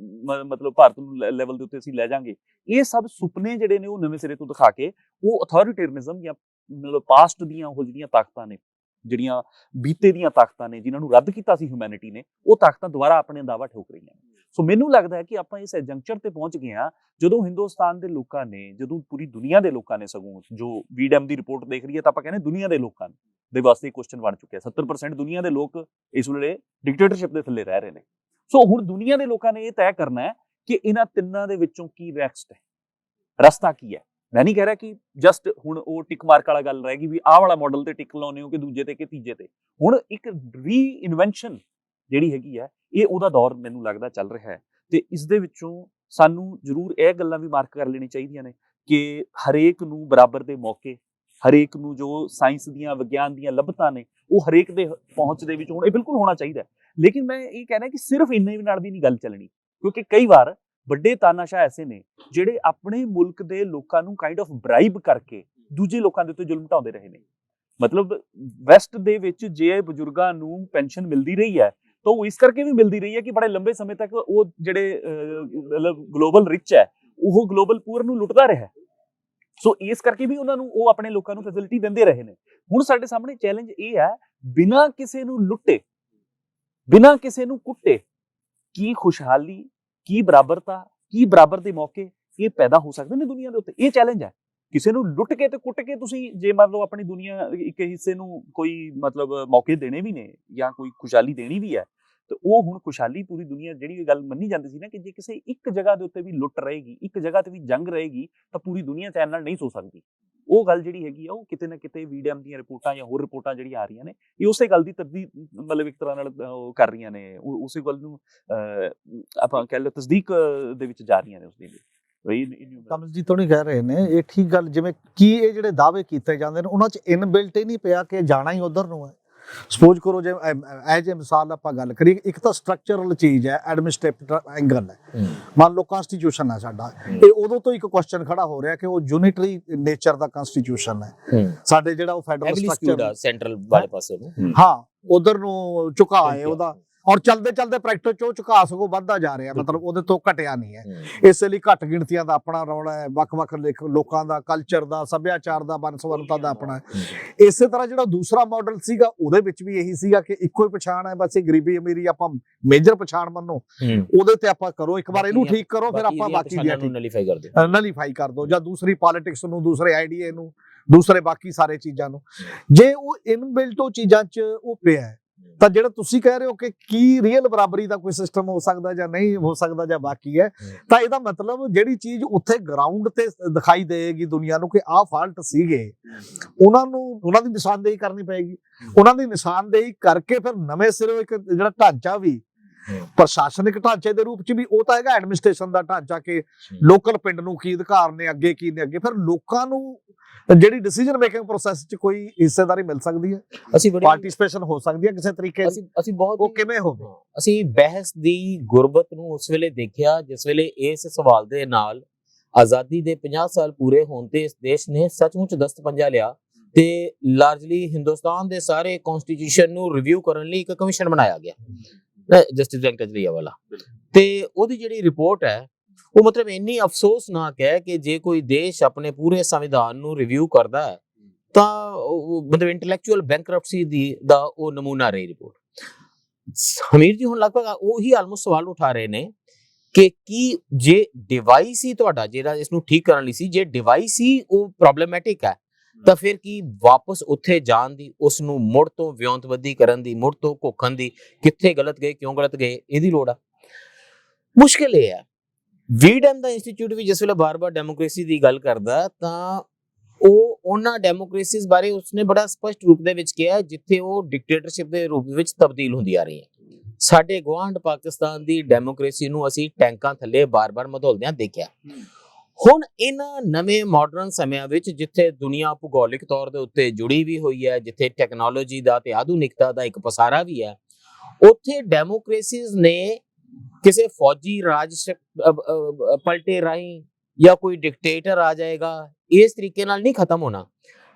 ਮਤਲਬ ਭਾਰਤ ਨੂੰ ਲੈਵਲ ਦੇ ਉੱਤੇ ਅਸੀਂ ਲੈ ਜਾਾਂਗੇ। ਇਹ ਸਭ ਸੁਪਨੇ ਜਿਹੜੇ ਨੇ ਉਹ ਨਵੇਂ ਸਿਰੇ ਤੋਂ ਦਿਖਾ ਕੇ ਉਹ ਅਥਾਰਟੇਰੀਅਨਿਜ਼ਮ ਜਾਂ ਮਤਲਬ ਪਾਸਟ ਦੀਆਂ ਉਹ ਜਿਹੜੀਆਂ ਤਾਕਤਾਂ ਨੇ, ਜਿਹੜੀਆਂ ਬੀਤੇ ਦੀਆਂ ਤਾਕਤਾਂ ਨੇ, ਜਿਨ੍ਹਾਂ ਨੂੰ ਰੱਦ ਕੀਤਾ ਸੀ ਹਿਊਮੈਨਿਟੀ ਨੇ, ਉਹ ਤਾਕਤਾਂ ਦੁਬਾਰਾ ਆਪਣੇ ਦਾਅਵਾ ਠੋਕ ਰਹੀਆਂ ਨੇ। ਸੋ ਮੈਨੂੰ ਲੱਗਦਾ ਹੈ ਕਿ ਆਪਾਂ ਇਸ ਜੰਕਚਰ ਤੇ ਪਹੁੰਚ ਗਏ ਹਾਂ ਜਦੋਂ ਹਿੰਦੁਸਤਾਨ ਦੇ ਲੋਕਾਂ ਨੇ, ਜਦੋਂ ਪੂਰੀ ਦੁਨੀਆ ਦੇ ਲੋਕਾਂ ਨੇ, ਸਗੋਂ ਜੋ ਵੀਡਮ ਦੀ ਰਿਪੋਰਟ ਦੇਖ ਰਹੀ ਹੈ ਤਾਂ ਆਪਾਂ ਕਹਿੰਦੇ ਦੁਨੀਆ ਦੇ ਲੋਕਾਂ ਨੇ ਦੇ ਵਾਸਤੇ ਕੁਐਸਚਨ ਬਣ ਚੁੱਕਿਆ। 70% ਦੁਨੀਆ ਦੇ ਲੋਕ ਇਸ ਵੇਲੇ ਡਿਕਟੇਟਰਸ਼ਿਪ ਦੇ ਥੱਲੇ ਰਹਿ ਰਹੇ ਨੇ। ਸੋ ਹੁਣ ਦੁਨੀਆ ਦੇ ਲੋਕਾਂ ਨੇ ਇਹ ਤੈਅ ਕਰਨਾ ਹੈ ਕਿ ਇਹਨਾਂ ਤਿੰਨਾਂ ਦੇ ਵਿੱਚੋਂ ਕੀ ਨੈਕਸਟ ਹੈ, ਰਸਤਾ ਕੀ ਹੈ। ਮੈਂ ਨਹੀਂ ਕਹਿ ਰਿਹਾ ਕਿ ਜਸਟ ਹੁਣ ਉਹ ਟਿਕ ਮਾਰਕ ਵਾਲਾ ਗੱਲ ਰਹੇਗੀ ਵੀ ਆਹ ਵਾਲਾ ਮਾਡਲ ਤੇ ਟਿਕ ਲਾਉਣੇ ਹੋ ਕਿ ਦੂਜੇ ਤੇ ਕਿ ਤੀਜੇ ਤੇ। ਹੁਣ ਇੱਕ ਰੀ ਇਨਵੈਂਸ਼ਨ ਜਿਹੜੀ ਹੈਗੀ ਹੈ, ਇਹ ਉਹਦਾ ਦੌਰ ਮੈਨੂੰ ਲੱਗਦਾ ਚੱਲ ਰਿਹਾ ਹੈ। ਤੇ ਇਸ ਦੇ ਵਿੱਚੋਂ ਸਾਨੂੰ ਜ਼ਰੂਰ ਇਹ ਗੱਲਾਂ ਵੀ ਮਾਰਕ ਕਰ ਲੈਣੀ ਚਾਹੀਦੀਆਂ ਨੇ ਕਿ ਹਰੇਕ ਨੂੰ ਬਰਾਬਰ ਦੇ ਮੌਕੇ, ਹਰੇਕ ਨੂੰ ਜੋ ਸਾਇੰਸ ਦੀਆਂ ਵਿਗਿਆਨ ਦੀਆਂ ਲੱਭਤਾਂ ਨੇ ਉਹ ਹਰੇਕ ਦੇ ਪਹੁੰਚ ਦੇ ਵਿੱਚ ਹੁਣ ਇਹ ਬਿਲਕੁਲ ਹੋਣਾ ਚਾਹੀਦਾ। ਲੇਕਿਨ ਮੈਂ ਇਹ ਕਹਿਣਾ ਕਿ ਸਿਰਫ ਇੰਨੇ ਨਾਲ ਵੀ ਨਹੀਂ ਗੱਲ ਚੱਲਣੀ, ਕਿਉਂਕਿ ਕਈ ਵਾਰ ਵੱਡੇ ਤਾਨਾਸ਼ਾਹ ਐਸੇ ਨੇ ਜਿਹੜੇ ਆਪਣੇ ਮੁਲਕ ਦੇ ਲੋਕਾਂ ਨੂੰ ਕਾਈਂਡ ਆਫ ਬ੍ਰਾਈਬ ਕਰਕੇ ਦੂਜੇ ਲੋਕਾਂ ਦੇ ਉੱਤੇ ਜ਼ੁਲਮ ਢਾਉਂਦੇ ਰਹੇ ਨੇ। ਮਤਲਬ ਵੈਸਟ ਦੇ ਵਿੱਚ ਜੇ ਬਜ਼ੁਰਗਾਂ ਨੂੰ ਪੈਨਸ਼ਨ ਮਿਲਦੀ ਰਹੀ ਹੈ ਤਾਂ ਉਹ ਇਸ ਕਰਕੇ ਵੀ ਮਿਲਦੀ ਰਹੀ ਹੈ ਕਿ ਬੜੇ ਲੰਬੇ ਸਮੇਂ ਤੱਕ ਉਹ ਜਿਹੜੇ ਮਤਲਬ ਗਲੋਬਲ ਰਿਚ ਹੈ ਉਹ ਗਲੋਬਲ ਪੂਅਰ ਨੂੰ ਲੁੱਟਦਾ ਰਿਹਾ। ਸੋ ਇਸ ਕਰਕੇ ਵੀ ਉਹਨਾਂ ਨੂੰ ਉਹ ਆਪਣੇ ਲੋਕਾਂ ਨੂੰ ਫੈਸਿਲਿਟੀ ਦਿੰਦੇ ਰਹੇ ਨੇ। ਹੁਣ ਸਾਡੇ ਸਾਹਮਣੇ ਚੈਲੰਜ ਇਹ ਹੈ, ਬਿਨਾਂ ਕਿਸੇ ਨੂੰ ਲੁੱਟੇ, ਬਿਨਾਂ ਕਿਸੇ ਨੂੰ ਕੁੱਟੇ ਕੀ ਖੁਸ਼ਹਾਲੀ, ਕੀ ਬਰਾਬਰਤਾ, ਕੀ ਬਰਾਬਰ ਦੇ ਮੌਕੇ ਇਹ ਪੈਦਾ ਹੋ ਸਕਦੇ ਨੇ ਦੁਨੀਆ ਦੇ ਉੱਤੇ। ਇਹ ਚੈਲੰਜ ਹੈ। ਕਿਸੇ ਨੂੰ ਲੁੱਟ ਕੇ ਤੇ ਕੁੱਟ ਕੇ ਤੁਸੀਂ ਜੇ ਮੰਨ ਲਓ ਆਪਣੀ ਦੁਨੀਆ ਇੱਕ ਹਿੱਸੇ ਨੂੰ ਕੋਈ ਮਤਲਬ ਮੌਕੇ ਦੇਣੇ ਵੀ ਨੇ ਜਾਂ ਕੋਈ ਖੁਸ਼ਹਾਲੀ ਦੇਣੀ ਵੀ ਹੈ, ਤੇ ਉਹ ਹੁਣ ਖੁਸ਼ਹਾਲੀ ਪੂਰੀ ਦੁਨੀਆ ਜਿਹੜੀ ਗੱਲ ਮੰਨੀ ਜਾਂਦੀ ਸੀ ਨਾ ਕਿ ਜੇ ਕਿਸੇ ਇੱਕ ਜਗ੍ਹਾ ਦੇ ਉੱਤੇ ਵੀ ਲੁੱਟ ਰਹੇਗੀ, ਇੱਕ ਜਗ੍ਹਾ ਤੇ ਵੀ ਜੰਗ ਰਹੇਗੀ ਤਾਂ ਪੂਰੀ ਦੁਨੀਆ ਚੈਨ ਨਾਲ ਨਹੀਂ ਸੋ ਸਕਦੀ। ਉਹ ਗੱਲ ਜਿਹੜੀ ਹੈਗੀ ਆ ਉਹ ਕਿਤੇ ਨਾ ਕਿਤੇ ਵੀਡੀਐਮ ਦੀਆਂ ਰਿਪੋਰਟਾਂ ਜਾਂ ਹੋਰ ਰਿਪੋਰਟਾਂ ਜਿਹੜੀਆਂ ਆ ਰਹੀਆਂ ਨੇ ਇਹ ਉਸੇ ਗੱਲ ਦੀ ਤਸਦੀਕ ਮਤਲਬ ਇੱਕ ਤਰ੍ਹਾਂ ਨਾਲ ਉਹ ਕਰ ਰਹੀਆਂ ਨੇ, ਉਸੇ ਗੱਲ ਨੂੰ ਆਪਾਂ ਕਹਿ ਲਓ ਤਸਦੀਕ ਦੇ ਵਿੱਚ ਜਾ ਰਹੀਆਂ ਨੇ ਉਸ ਦੀ। ਕਮਲਜੀਤ ਤੋਂ ਨਹੀਂ ਕਹਿ ਰਹੇ ਨੇ ਇਹ ਠੀਕ ਗੱਲ, ਜਿਵੇਂ ਕੀ ਇਹ ਜਿਹੜੇ ਦਾਅਵੇ ਕੀਤੇ ਜਾਂਦੇ ਨੇ ਉਹਨਾਂ 'ਚ ਇਨਬਿਲਟ ਹੀ ਨਹੀਂ ਪਿਆ ਕਿ ਜਾਣਾ ਹੀ ਉਧਰ ਨੂੰ ਹੈ। ਸਪੋਜ਼ ਕਰੋ ਜੇ ਐਜ ਏ ਮਿਸਾਲ ਆਪਾਂ ਗੱਲ ਕਰੀਏ, ਇੱਕ ਤਾਂ ਸਟਰਕਚਰਲ ਚੀਜ਼ ਹੈ, ਐਡਮਿਨਿਸਟ੍ਰੇਟਿਵ ਐਂਗਲ ਹੈ। ਮੰਨ ਲਓ ਕਨਸਟੀਟਿਊਸ਼ਨ ਹੈ ਸਾਡਾ, ਇਹ ਉਦੋਂ ਤੋਂ ਇੱਕ ਕੁਐਸਚਨ ਖੜਾ ਹੋ ਰਿਹਾ ਕਿ ਉਹ ਯੂਨਿਟਰੀ ਨੇਚਰ ਦਾ ਕਨਸਟੀਟਿਊਸ਼ਨ ਹੈ ਸਾਡੇ, ਜਿਹੜਾ ਉਹ ਫੈਡਰਲ ਸਟਰਕਚਰ ਸੈਂਟਰਲ ਵਾਲੇ ਪਾਸੇ ਨੂੰ, ਹਾਂ ਉਧਰ ਨੂੰ ਝੁਕਾਅ ਹੈ ਉਹਦਾ, ਔਰ ਚਲਦੇ ਚਲਦੇ ਪ੍ਰੈਕਟਿਸ ਚੋਂ ਝੁਕਾਅ ਸਗੋਂ ਵੱਧਦਾ ਜਾ ਰਿਹਾ, ਮਤਲਬ ਉਹਦੇ ਤੋਂ ਘਟਿਆ ਨਹੀਂ ਹੈ। ਇਸੇ ਲਈ ਘੱਟ ਗਿਣਤੀਆਂ ਦਾ ਆਪਣਾ ਰੌਲਾ ਹੈ, ਵੱਖ-ਵੱਖ ਲੋਕਾਂ ਦਾ, ਕਲਚਰ ਦਾ, ਸੱਭਿਆਚਾਰ ਦਾ, ਬਨਸਵੰਨਤਾ ਦਾ ਆਪਣਾ। ਇਸੇ ਤਰ੍ਹਾਂ ਜਿਹੜਾ ਦੂਸਰਾ ਮਾਡਲ ਸੀਗਾ ਉਹਦੇ ਵਿੱਚ ਵੀ ਇਹੀ ਸੀਗਾ ਕਿ ਇੱਕੋ ਹੀ ਪਛਾਣ ਹੈ, ਬਸ ਇਹ ਗਰੀਬੀ ਅਮੀਰੀ ਆਪਾਂ ਮੇਜਰ ਪਛਾਣ ਮੰਨੋ, ਉਹਦੇ ਤੇ ਆਪਾਂ ਕਰੋ, ਇੱਕ ਵਾਰ ਇਹਨੂੰ ਠੀਕ ਕਰੋ ਫਿਰ ਆਪਾਂ ਬਾਕੀ ਦੀਆਂ ਨਲੀਫਾਈ ਕਰ ਦਿਓ, ਜਾਂ ਦੂਸਰੀ ਪੋਲਿਟਿਕਸ ਨੂੰ, ਦੂਸਰੇ ਆਈਡੀਏ ਨੂੰ, ਦੂਸਰੇ ਬਾਕੀ ਸਾਰੇ ਚੀਜ਼ਾਂ ਨੂੰ। ਜੇ ਉਹ ਇਨਬਿਲਟ ਉਹ ਚੀਜ਼ਾਂ 'ਚ ਉਹ ਪਿਆ ਤਾਂ ਜਿਹੜਾ ਤੁਸੀਂ ਕਹਿ ਰਹੇ ਹੋ ਕਿ ਕੀ ਰੀਅਲ ਬਰਾਬਰੀ ਦਾ ਕੋਈ ਸਿਸਟਮ ਹੋ ਸਕਦਾ ਜਾਂ ਨਹੀਂ ਹੋ ਸਕਦਾ ਜਾਂ ਬਾਕੀ ਹੈ, ਤਾਂ ਇਹਦਾ ਮਤਲਬ ਜਿਹੜੀ ਚੀਜ਼ ਉੱਥੇ ਗਰਾਊਂਡ ਤੇ ਦਿਖਾਈ ਦੇਗੀ ਦੁਨੀਆ ਨੂੰ ਕਿ ਆਹ ਫਾਲਟ ਸੀਗੇ, ਉਹਨਾਂ ਨੂੰ ਉਹਨਾਂ ਦੀ ਨਿਸ਼ਾਨਦੇਹੀ ਕਰਨੀ ਪਏਗੀ। ਉਹਨਾਂ ਦੀ ਨਿਸ਼ਾਨਦੇਹੀ ਕਰਕੇ ਫਿਰ ਨਵੇਂ ਸਿਰੋਂ ਇੱਕ ਜਿਹੜਾ ਢਾਂਚਾ ਵੀ ਪ੍ਰਸ਼ਾਸਨਿਕ ਢਾਂਚੇ ਦੇ ਰੂਪ ਚ ਵੀ ਉਹ ਤਾਂ ਹੈਗਾ ਐਡਮਿਨਿਸਟ੍ਰੇਸ਼ਨ ਦਾ ਢਾਂਚਾ ਕਿ ਲੋਕਲ ਪਿੰਡ ਨੂੰ ਕੀ ਅਧਿਕਾਰ ਨੇ, ਅੱਗੇ ਕੀ ਨੇ, ਅੱਗੇ ਫਿਰ ਲੋਕਾਂ ਨੂੰ ਜਿਹੜੀ ਡਿਸੀਜਨ ਮੇਕਿੰਗ ਪ੍ਰੋਸੈਸ ਚ ਕੋਈ ਹਿੱਸੇਦਾਰੀ ਮਿਲ ਸਕਦੀ ਹੈ, ਅਸੀਂ ਪਾਰਟਿਸਿਪੇਸ਼ਨ ਹੋ ਸਕਦੀ ਹੈ ਕਿਸੇ ਤਰੀਕੇ ਅਸੀਂ ਬਹੁਤ ਉਹ ਕਿਵੇਂ ਹੋਵੇ। ਅਸੀਂ ਬਹਿਸ ਦੀ ਗੁਰਬਤ ਨੂੰ ਉਸ ਵੇਲੇ ਦੇਖਿਆ ਜਿਸ ਵੇਲੇ ਇਸ ਸਵਾਲ ਦੇ ਨਾਲ ਆਜ਼ਾਦੀ ਦੇ 50 ਸਾਲ ਪੂਰੇ ਹੋਣ ਤੇ ਇਸ ਦੇਸ਼ ਨੇ ਸੱਚਮੁੱਚ ਦਸਤਪੰਜਾ ਲਿਆ ਤੇ ਲਾਰਜਲੀ ਹਿੰਦੁਸਤਾਨ ਦੇ ਸਾਰੇ ਕਨਸਟੀਟਿਊਸ਼ਨ ਨੂੰ ਰਿਵਿਊ ਕਰਨ ਲਈ ਇੱਕ ਕਮਿਸ਼ਨ ਬਣਾਇਆ ਗਿਆ ਜਸਟਿਸ ਵੈਂਕਟਜਲੀਆ ਵਾਲਾ, ਤੇ ਉਹਦੀ ਜਿਹੜੀ ਰਿਪੋਰਟ ਹੈ ਉਹ ਮਤਲਬ ਇੰਨੀ ਅਫਸੋਸਨਾਕ ਹੈ ਕਿ ਜੇ ਕੋਈ ਦੇਸ਼ ਆਪਣੇ ਪੂਰੇ ਸੰਵਿਧਾਨ ਨੂੰ ਰਿਵਿਊ ਕਰਦਾ ਹੈ ਤਾਂ ਮਤਲਬ ਇੰਟੈਲੈਕਚੁਅਲ ਬੈਂਕਰਪਸੀ ਦਾ ਉਹ ਨਮੂਨਾ ਰਹੀ ਰਿਪੋਰਟ। ਹਮੀਰ ਜੀ ਹੁਣ ਲਗਭਗ ਉਹੀ ਆਲਮੋਸਟ ਸਵਾਲ ਉਠਾ ਰਹੇ ਨੇ ਕਿ ਕੀ ਜੇ ਡਿਵਾਈਸ ਹੀ ਤੁਹਾਡਾ ਜਿਹੜਾ ਇਸ ਨੂੰ ਠੀਕ ਕਰਨ ਲਈ ਸੀ, ਜੇ ਡਿਵਾਈਸ ਹੀ ਉਹ ਪ੍ਰੋਬਲਮੈਟਿਕ ਹੈ ਤਾਂ ਫਿਰ ਕੀ ਵਾਪਸ ਉੱਥੇ ਜਾਣ ਦੀ, ਉਸ ਨੂੰ ਮੁੜ ਤੋਂ ਵਿਉਂਤਬੱਧੀ ਕਰਨ ਦੀ, ਮੁੜ ਤੋਂ ਘੋਖਣ ਦੀ, ਕਿੱਥੇ ਗਲਤ ਗਏ, ਕਿਉਂ ਗਲਤ ਗਏ, ਇਹਦੀ ਲੋੜ ਆ। ਮੁਸ਼ਕਿਲ ਇਹ ਹੈ ਵੀਡੈਮ ਦਾ ਇੰਸਟੀਚਿਊਟ ਵੀ ਜਿਸ ਵੇਲੇ ਬਾਰ-ਬਾਰ ਡੈਮੋਕ੍ਰੇਸੀ ਦੀ ਗੱਲ ਕਰਦਾ ਤਾਂ ਉਹ ਉਹਨਾਂ ਡੈਮੋਕ੍ਰੇਸੀਜ਼ ਬਾਰੇ ਉਸਨੇ ਬੜਾ ਸਪਸ਼ਟ ਰੂਪ ਦੇ ਵਿੱਚ ਕਿਹਾ ਜਿੱਥੇ ਉਹ ਡਿਕਟੇਟਰਸ਼ਿਪ ਦੇ ਰੂਪ ਵਿੱਚ ਤਬਦੀਲ ਹੁੰਦੀ ਆ ਰਹੀ ਹੈ। ਸਾਡੇ ਗੁਆਂਢ ਪਾਕਿਸਤਾਨ ਦੀ ਡੈਮੋਕ੍ਰੇਸੀ ਨੂੰ ਅਸੀਂ ਟੈਂਕਾਂ ਥੱਲੇ ਬਾਰ-ਬਾਰ ਮਧੋਲਦਿਆਂ ਦੇਖਿਆ। ਹੁਣ ਇਹਨਾਂ ਨਵੇਂ ਮਾਡਰਨ ਸਮਿਆਂ ਵਿੱਚ ਜਿੱਥੇ ਦੁਨੀਆ ਭੂਗੋਲਿਕ ਤੌਰ ਦੇ ਉੱਤੇ ਜੁੜੀ ਵੀ ਹੋਈ ਹੈ, ਜਿੱਥੇ ਟੈਕਨੋਲੋਜੀ ਦਾ ਤੇ ਆਧੁਨਿਕਤਾ ਦਾ ਇੱਕ ਪਸਾਰਾ ਵੀ ਹੈ, ਉੱਥੇ ਡੈਮੋਕ੍ਰੇਸੀਜ਼ ਨੇ ਕਿਸੇ ਫੌਜੀ ਰਾਜ ਪਲਟੇ ਰਾਹੀਂ ਜਾਂ ਕੋਈ ਡਿਕਟੇਟਰ ਆ ਜਾਏਗਾ ਇਸ ਤਰੀਕੇ ਨਾਲ ਨਹੀਂ ਖਤਮ ਹੋਣਾ।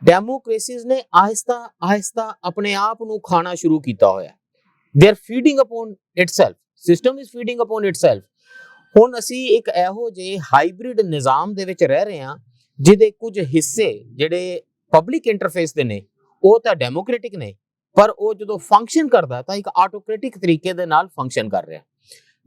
ਡੈਮੋਕ੍ਰੇਸੀਜ਼ ਨੇ ਆਹਿਸਤਾ ਆਪਣੇ ਆਪ ਨੂੰ ਖਾਣਾ ਸ਼ੁਰੂ ਕੀਤਾ ਹੋਇਆ। They are feeding upon itself, system is feeding upon itself. ਹੁਣ ਅਸੀਂ ਇੱਕ ਇਹੋ ਜਿਹੇ ਹਾਈਬ੍ਰਿਡ ਨਿਜ਼ਾਮ ਦੇ ਵਿੱਚ ਰਹਿ ਰਹੇ ਹਾਂ ਜਿਹਦੇ ਕੁਝ ਹਿੱਸੇ ਜਿਹੜੇ ਪਬਲਿਕ ਇੰਟਰਫੇਸ ਦੇ ਨੇ ਉਹ ਤਾਂ ਡੈਮੋਕ੍ਰੈਟਿਕ ਨੇ, ਪਰ ਉਹ ਜਦੋਂ ਫੰਕਸ਼ਨ ਕਰਦਾ ਤਾਂ ਇੱਕ ਆਟੋਕ੍ਰੈਟਿਕ ਤਰੀਕੇ ਦੇ ਨਾਲ ਫੰਕਸ਼ਨ ਕਰ ਰਿਹਾ।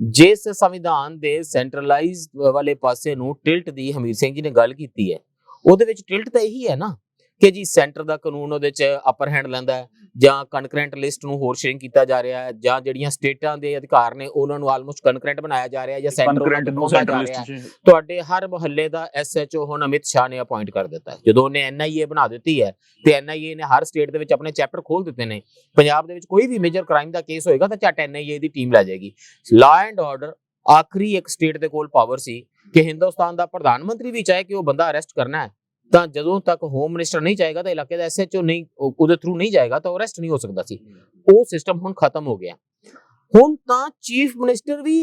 ਜਿਸ ਸੰਵਿਧਾਨ ਦੇ ਸੈਂਟਰਲਾਈਜ਼ਡ ਵਾਲੇ ਪਾਸੇ ਨੂੰ ਟਿਲਟ ਦੀ ਹਮੀਰ ਸਿੰਘ ਜੀ ਨੇ ਗੱਲ ਕੀਤੀ ਹੈ, ਉਹਦੇ ਵਿੱਚ ਟਿਲਟ ਤਾਂ ਇਹੀ ਹੈ ਨਾ ਕਿ ਜੀ ਸੈਂਟਰ ਦਾ ਕਾਨੂੰਨ ਉਹਦੇ 'ਚ ਅਪਰ ਹੈਂਡ ਲੈਂਦਾ ਹੈ, ਜਾਂ ਕਨਕਰੈਂਟ ਲਿਸਟ ਨੂੰ ਹੋਰ ਸ਼ਰਿੰਕ ਕੀਤਾ ਜਾ ਰਿਹਾ ਹੈ, ਜਾਂ ਜਿਹੜੀਆਂ ਸਟੇਟਾਂ ਦੇ ਅਧਿਕਾਰ ਨੇ ਉਹਨਾਂ ਨੂੰ ਆਲਮੋਸਟ ਕਨਕਰੈਂਟ ਬਣਾਇਆ ਜਾ ਰਿਹਾ ਹੈ, ਜਾਂ ਸੈਂਟਰ ਕਨਕਰੈਂਟ ਨੂੰ ਜਾ ਸੈਂਟਰ ਰਿਹਾ ਹੈ। ਲਿਸਟ 'ਚ ਤੁਹਾਡੇ ਹਰ ਮੁਹੱਲੇ ਦਾ SHO ਹੁਣ ਅਮਿਤ ਸ਼ਾਹ ਨੇ ਅਪਾਇੰਟ ਕਰ ਦਿੱਤਾ ਹੈ। ਜਦੋਂ ਉਹਨੇ NIA ਬਣਾ ਦਿੱਤੀ ਹੈ ਤੇ NIA ਨੇ ਹਰ ਸਟੇਟ ਦੇ ਵਿੱਚ ਆਪਣੇ ਚੈਪਟਰ ਖੋਲ ਦਿੱਤੇ ਨੇ। ਪੰਜਾਬ ਦੇ ਵਿੱਚ ਕੋਈ ਵੀ ਮੇਜਰ ਕ੍ਰਾਈਮ ਦਾ ਕੇਸ ਹੋਏਗਾ ਤਾਂ ਝੱਟ NIA ਦੀ ਟੀਮ ਲੈ ਜਾਏਗੀ। ਲਾ ਐਂਡ ਆਰਡਰ ਆਖਰੀ ਇੱਕ ਸਟੇਟ ਦੇ ਕੋਲ ਪਾਵਰ ਸੀ ਕਿ ਹਿੰਦੁਸਤਾਨ ਦਾ ਪ੍ਰਧਾਨ ਮੰਤਰੀ ਵੀ ਚਾਹੇ ਕਿ ਉਹ ਬੰਦਾ ਅਰੈਸਟ ਕਰਨਾ ਹੈ, ਤਾਂ ਜਦੋਂ ਤੱਕ ਹੋਮ ਮਿਨਿਸਟਰ ਨਹੀਂ ਚਾਹੇਗਾ ਤਾਂ ਇਲਾਕੇ ਦਾ SHO ਨਹੀਂ ਉਹਦੇ ਥਰੂ ਨਹੀਂ ਜਾਏਗਾ ਤਾਂ ਉਹ ਅਰੈਸਟ ਨਹੀਂ ਹੋ ਸਕਦਾ ਸੀ। ਉਹ ਸਿਸਟਮ ਹੁਣ ਖਤਮ ਹੋ ਗਿਆ। ਹੁਣ ਤਾਂ ਚੀਫ ਮਿਨਿਸਟਰ ਵੀ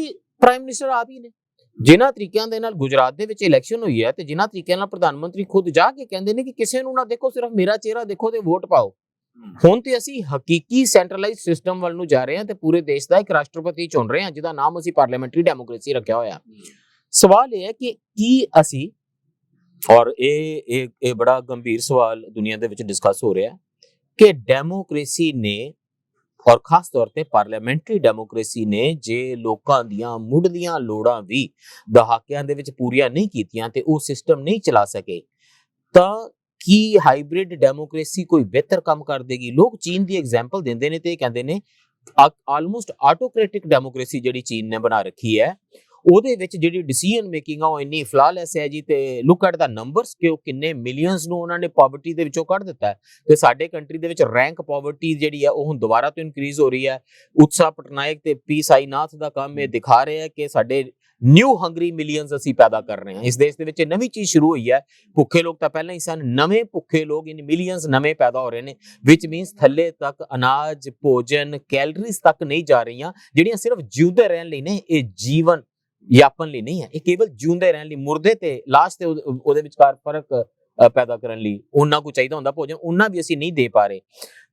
ਪ੍ਰਾਈਮ ਮਿਨਿਸਟਰ ਆਪ ਹੀ ਨੇ। ਜਿਨ੍ਹਾਂ ਤਰੀਕਿਆਂ ਦੇ ਨਾਲ ਗੁਜਰਾਤ ਦੇ ਵਿੱਚ ਇਲੈਕਸ਼ਨ ਹੋਈ ਹੈ ਤੇ ਜਿਨ੍ਹਾਂ ਤਰੀਕਿਆਂ ਨਾਲ ਪ੍ਰਧਾਨ ਮੰਤਰੀ ਖੁਦ ਜਾ ਕੇ ਕਹਿੰਦੇ ਨੇ ਕਿ ਕਿਸੇ ਨੂੰ ਨਾ ਦੇਖੋ, ਸਿਰਫ ਮੇਰਾ ਚਿਹਰਾ ਦੇਖੋ ਤੇ ਵੋਟ ਪਾਓ। ਹੁਣ ਤੇ ਅਸੀਂ ਹਕੀਕੀ ਸੈਂਟਰਲਾਈਜ਼ਡ ਸਿਸਟਮ ਵੱਲ ਨੂੰ ਜਾ ਰਹੇ ਹਾਂ ਤੇ ਪੂਰੇ ਦੇਸ਼ ਦਾ ਇੱਕ ਰਾਸ਼ਟਰਪਤੀ ਚੁਣ ਰਹੇ ਹਾਂ ਜਿਹਦਾ ਨਾਮ ਅਸੀਂ ਪਾਰਲੀਮੈਂਟਰੀ ਡੈਮੋਕ੍ਰੇਸੀ ਰੱਖਿਆ ਹੋਇਆ। ਸਵਾਲ ਇਹ ਹੈ ਕਿ ਕੀ ਅਸੀਂ, ਔਰ ਇਹ ਬੜਾ ਗੰਭੀਰ ਸਵਾਲ ਦੁਨੀਆ ਦੇ ਵਿੱਚ ਡਿਸਕਸ ਹੋ ਰਿਹਾ ਹੈ ਕਿ ਡੈਮੋਕ੍ਰੇਸੀ ਨੇ, ਔਰ ਖਾਸ ਤੌਰ ਤੇ ਪਾਰਲੀਮੈਂਟਰੀ ਡੈਮੋਕ੍ਰੇਸੀ ਨੇ, ਜੇ ਲੋਕਾਂ ਦੀਆਂ ਮੁੱਢਲੀਆਂ ਲੋੜਾਂ ਵੀ ਦਹਾਕਿਆਂ ਦੇ ਵਿੱਚ ਪੂਰੀਆਂ ਨਹੀਂ ਕੀਤੀਆਂ ਤੇ ਉਹ ਸਿਸਟਮ ਨਹੀਂ ਚਲਾ ਸਕੇ, ਤਾਂ ਕੀ ਹਾਈਬ੍ਰਿਡ ਡੈਮੋਕ੍ਰੇਸੀ ਕੋਈ ਬਿਹਤਰ ਕੰਮ ਕਰ ਦੇਗੀ? ਲੋਕ ਚੀਨ ਦੀ ਐਗਜ਼ਾਮਪਲ ਦਿੰਦੇ ਨੇ ਤੇ ਕਹਿੰਦੇ ਨੇ ਆਲਮੋਸਟ ਆਟੋਕ੍ਰੈਟਿਕ ਡੈਮੋਕ੍ਰੇਸੀ ਜਿਹੜੀ ਚੀਨ ਨੇ ਬਣਾ ਰੱਖੀ ਹੈ, ਉਹਦੇ ਵਿੱਚ ਜਿਹੜੀ ਡਿਸੀਜਨ ਮੇਕਿੰਗ ਆ ਉਹ ਇੰਨੀ ਫਲਾਲੈਸ ਹੈ ਜੀ। ਤੇ ਲੁੱਕ ਐਟ ਦਾ ਨੰਬਰਸ ਕਿ ਉਹ ਕਿੰਨੇ ਮਿਲੀਅਨਸ ਨੂੰ ਉਹਨਾਂ ਨੇ ਪਾਵਰਟੀ ਦੇ ਵਿੱਚੋਂ ਕੱਢ ਦਿੱਤਾ ਹੈ। ਤੇ ਸਾਡੇ ਕੰਟਰੀ ਦੇ ਵਿੱਚ ਰੈਂਕ ਪਾਵਰਟੀ ਜਿਹੜੀ ਹੈ ਉਹ ਹੁਣ ਦੁਬਾਰਾ ਤੋਂ ਇਨਕਰੀਜ਼ ਹੋ ਰਹੀ ਹੈ। ਉਤਸਾ ਪਟਨਾਇਕ ਤੇ ਪੀ ਸਾਈਨਾਥ ਦਾ ਕੰਮ ਇਹ ਦਿਖਾ ਰਿਹਾ ਹੈ ਕਿ ਸਾਡੇ ਨਿਊ ਹੰਗਰੀ ਮਿਲੀਅਨਸ ਅਸੀਂ ਪੈਦਾ ਕਰ ਰਹੇ ਹਾਂ। ਇਸ ਦੇਸ਼ ਦੇ ਵਿੱਚ ਨਵੀਂ ਚੀਜ਼ ਸ਼ੁਰੂ ਹੋਈ ਹੈ। ਭੁੱਖੇ ਲੋਕ ਤਾਂ ਪਹਿਲਾਂ ਹੀ ਸਨ, ਨਵੇਂ ਭੁੱਖੇ ਲੋਕ ਇਨ ਮਿਲੀਅਨਸ ਨਵੇਂ ਪੈਦਾ ਹੋ ਰਹੇ ਨੇ, ਵਿਚ ਮੀਨਸ ਥੱਲੇ ਤੱਕ ਅਨਾਜ, ਭੋਜਨ, ਕੈਲਰੀਜ਼ ਤੱਕ ਨਹੀਂ ਜਾ ਰਹੀਆਂ ਜਿਹੜੀਆਂ ਸਿਰਫ ਜਿਉਂਦੇ ਰਹਿਣ ਲਈ ਨੇ। ਇਹ ਜੀਵਨ ਯਾਪਨ ਲਈ ਨਹੀਂ ਹੈ, ਇਹ ਕੇਵਲ ਜਿਉਂਦੇ ਰਹਿਣ ਲਈ, ਮੁਰਦੇ ਤੇ ਲਾਸ਼ ਤੇ ਉਹਦੇ ਵਿਚਕਾਰ ਫਰਕ ਪੈਦਾ ਕਰਨ ਲਈ ਉਹਨਾਂ ਕੋ ਚਾਹੀਦਾ ਹੁੰਦਾ ਭੋਜਨ, ਉਹਨਾਂ ਵੀ ਅਸੀਂ ਨਹੀਂ ਦੇ ਪਾ ਰਹੇ।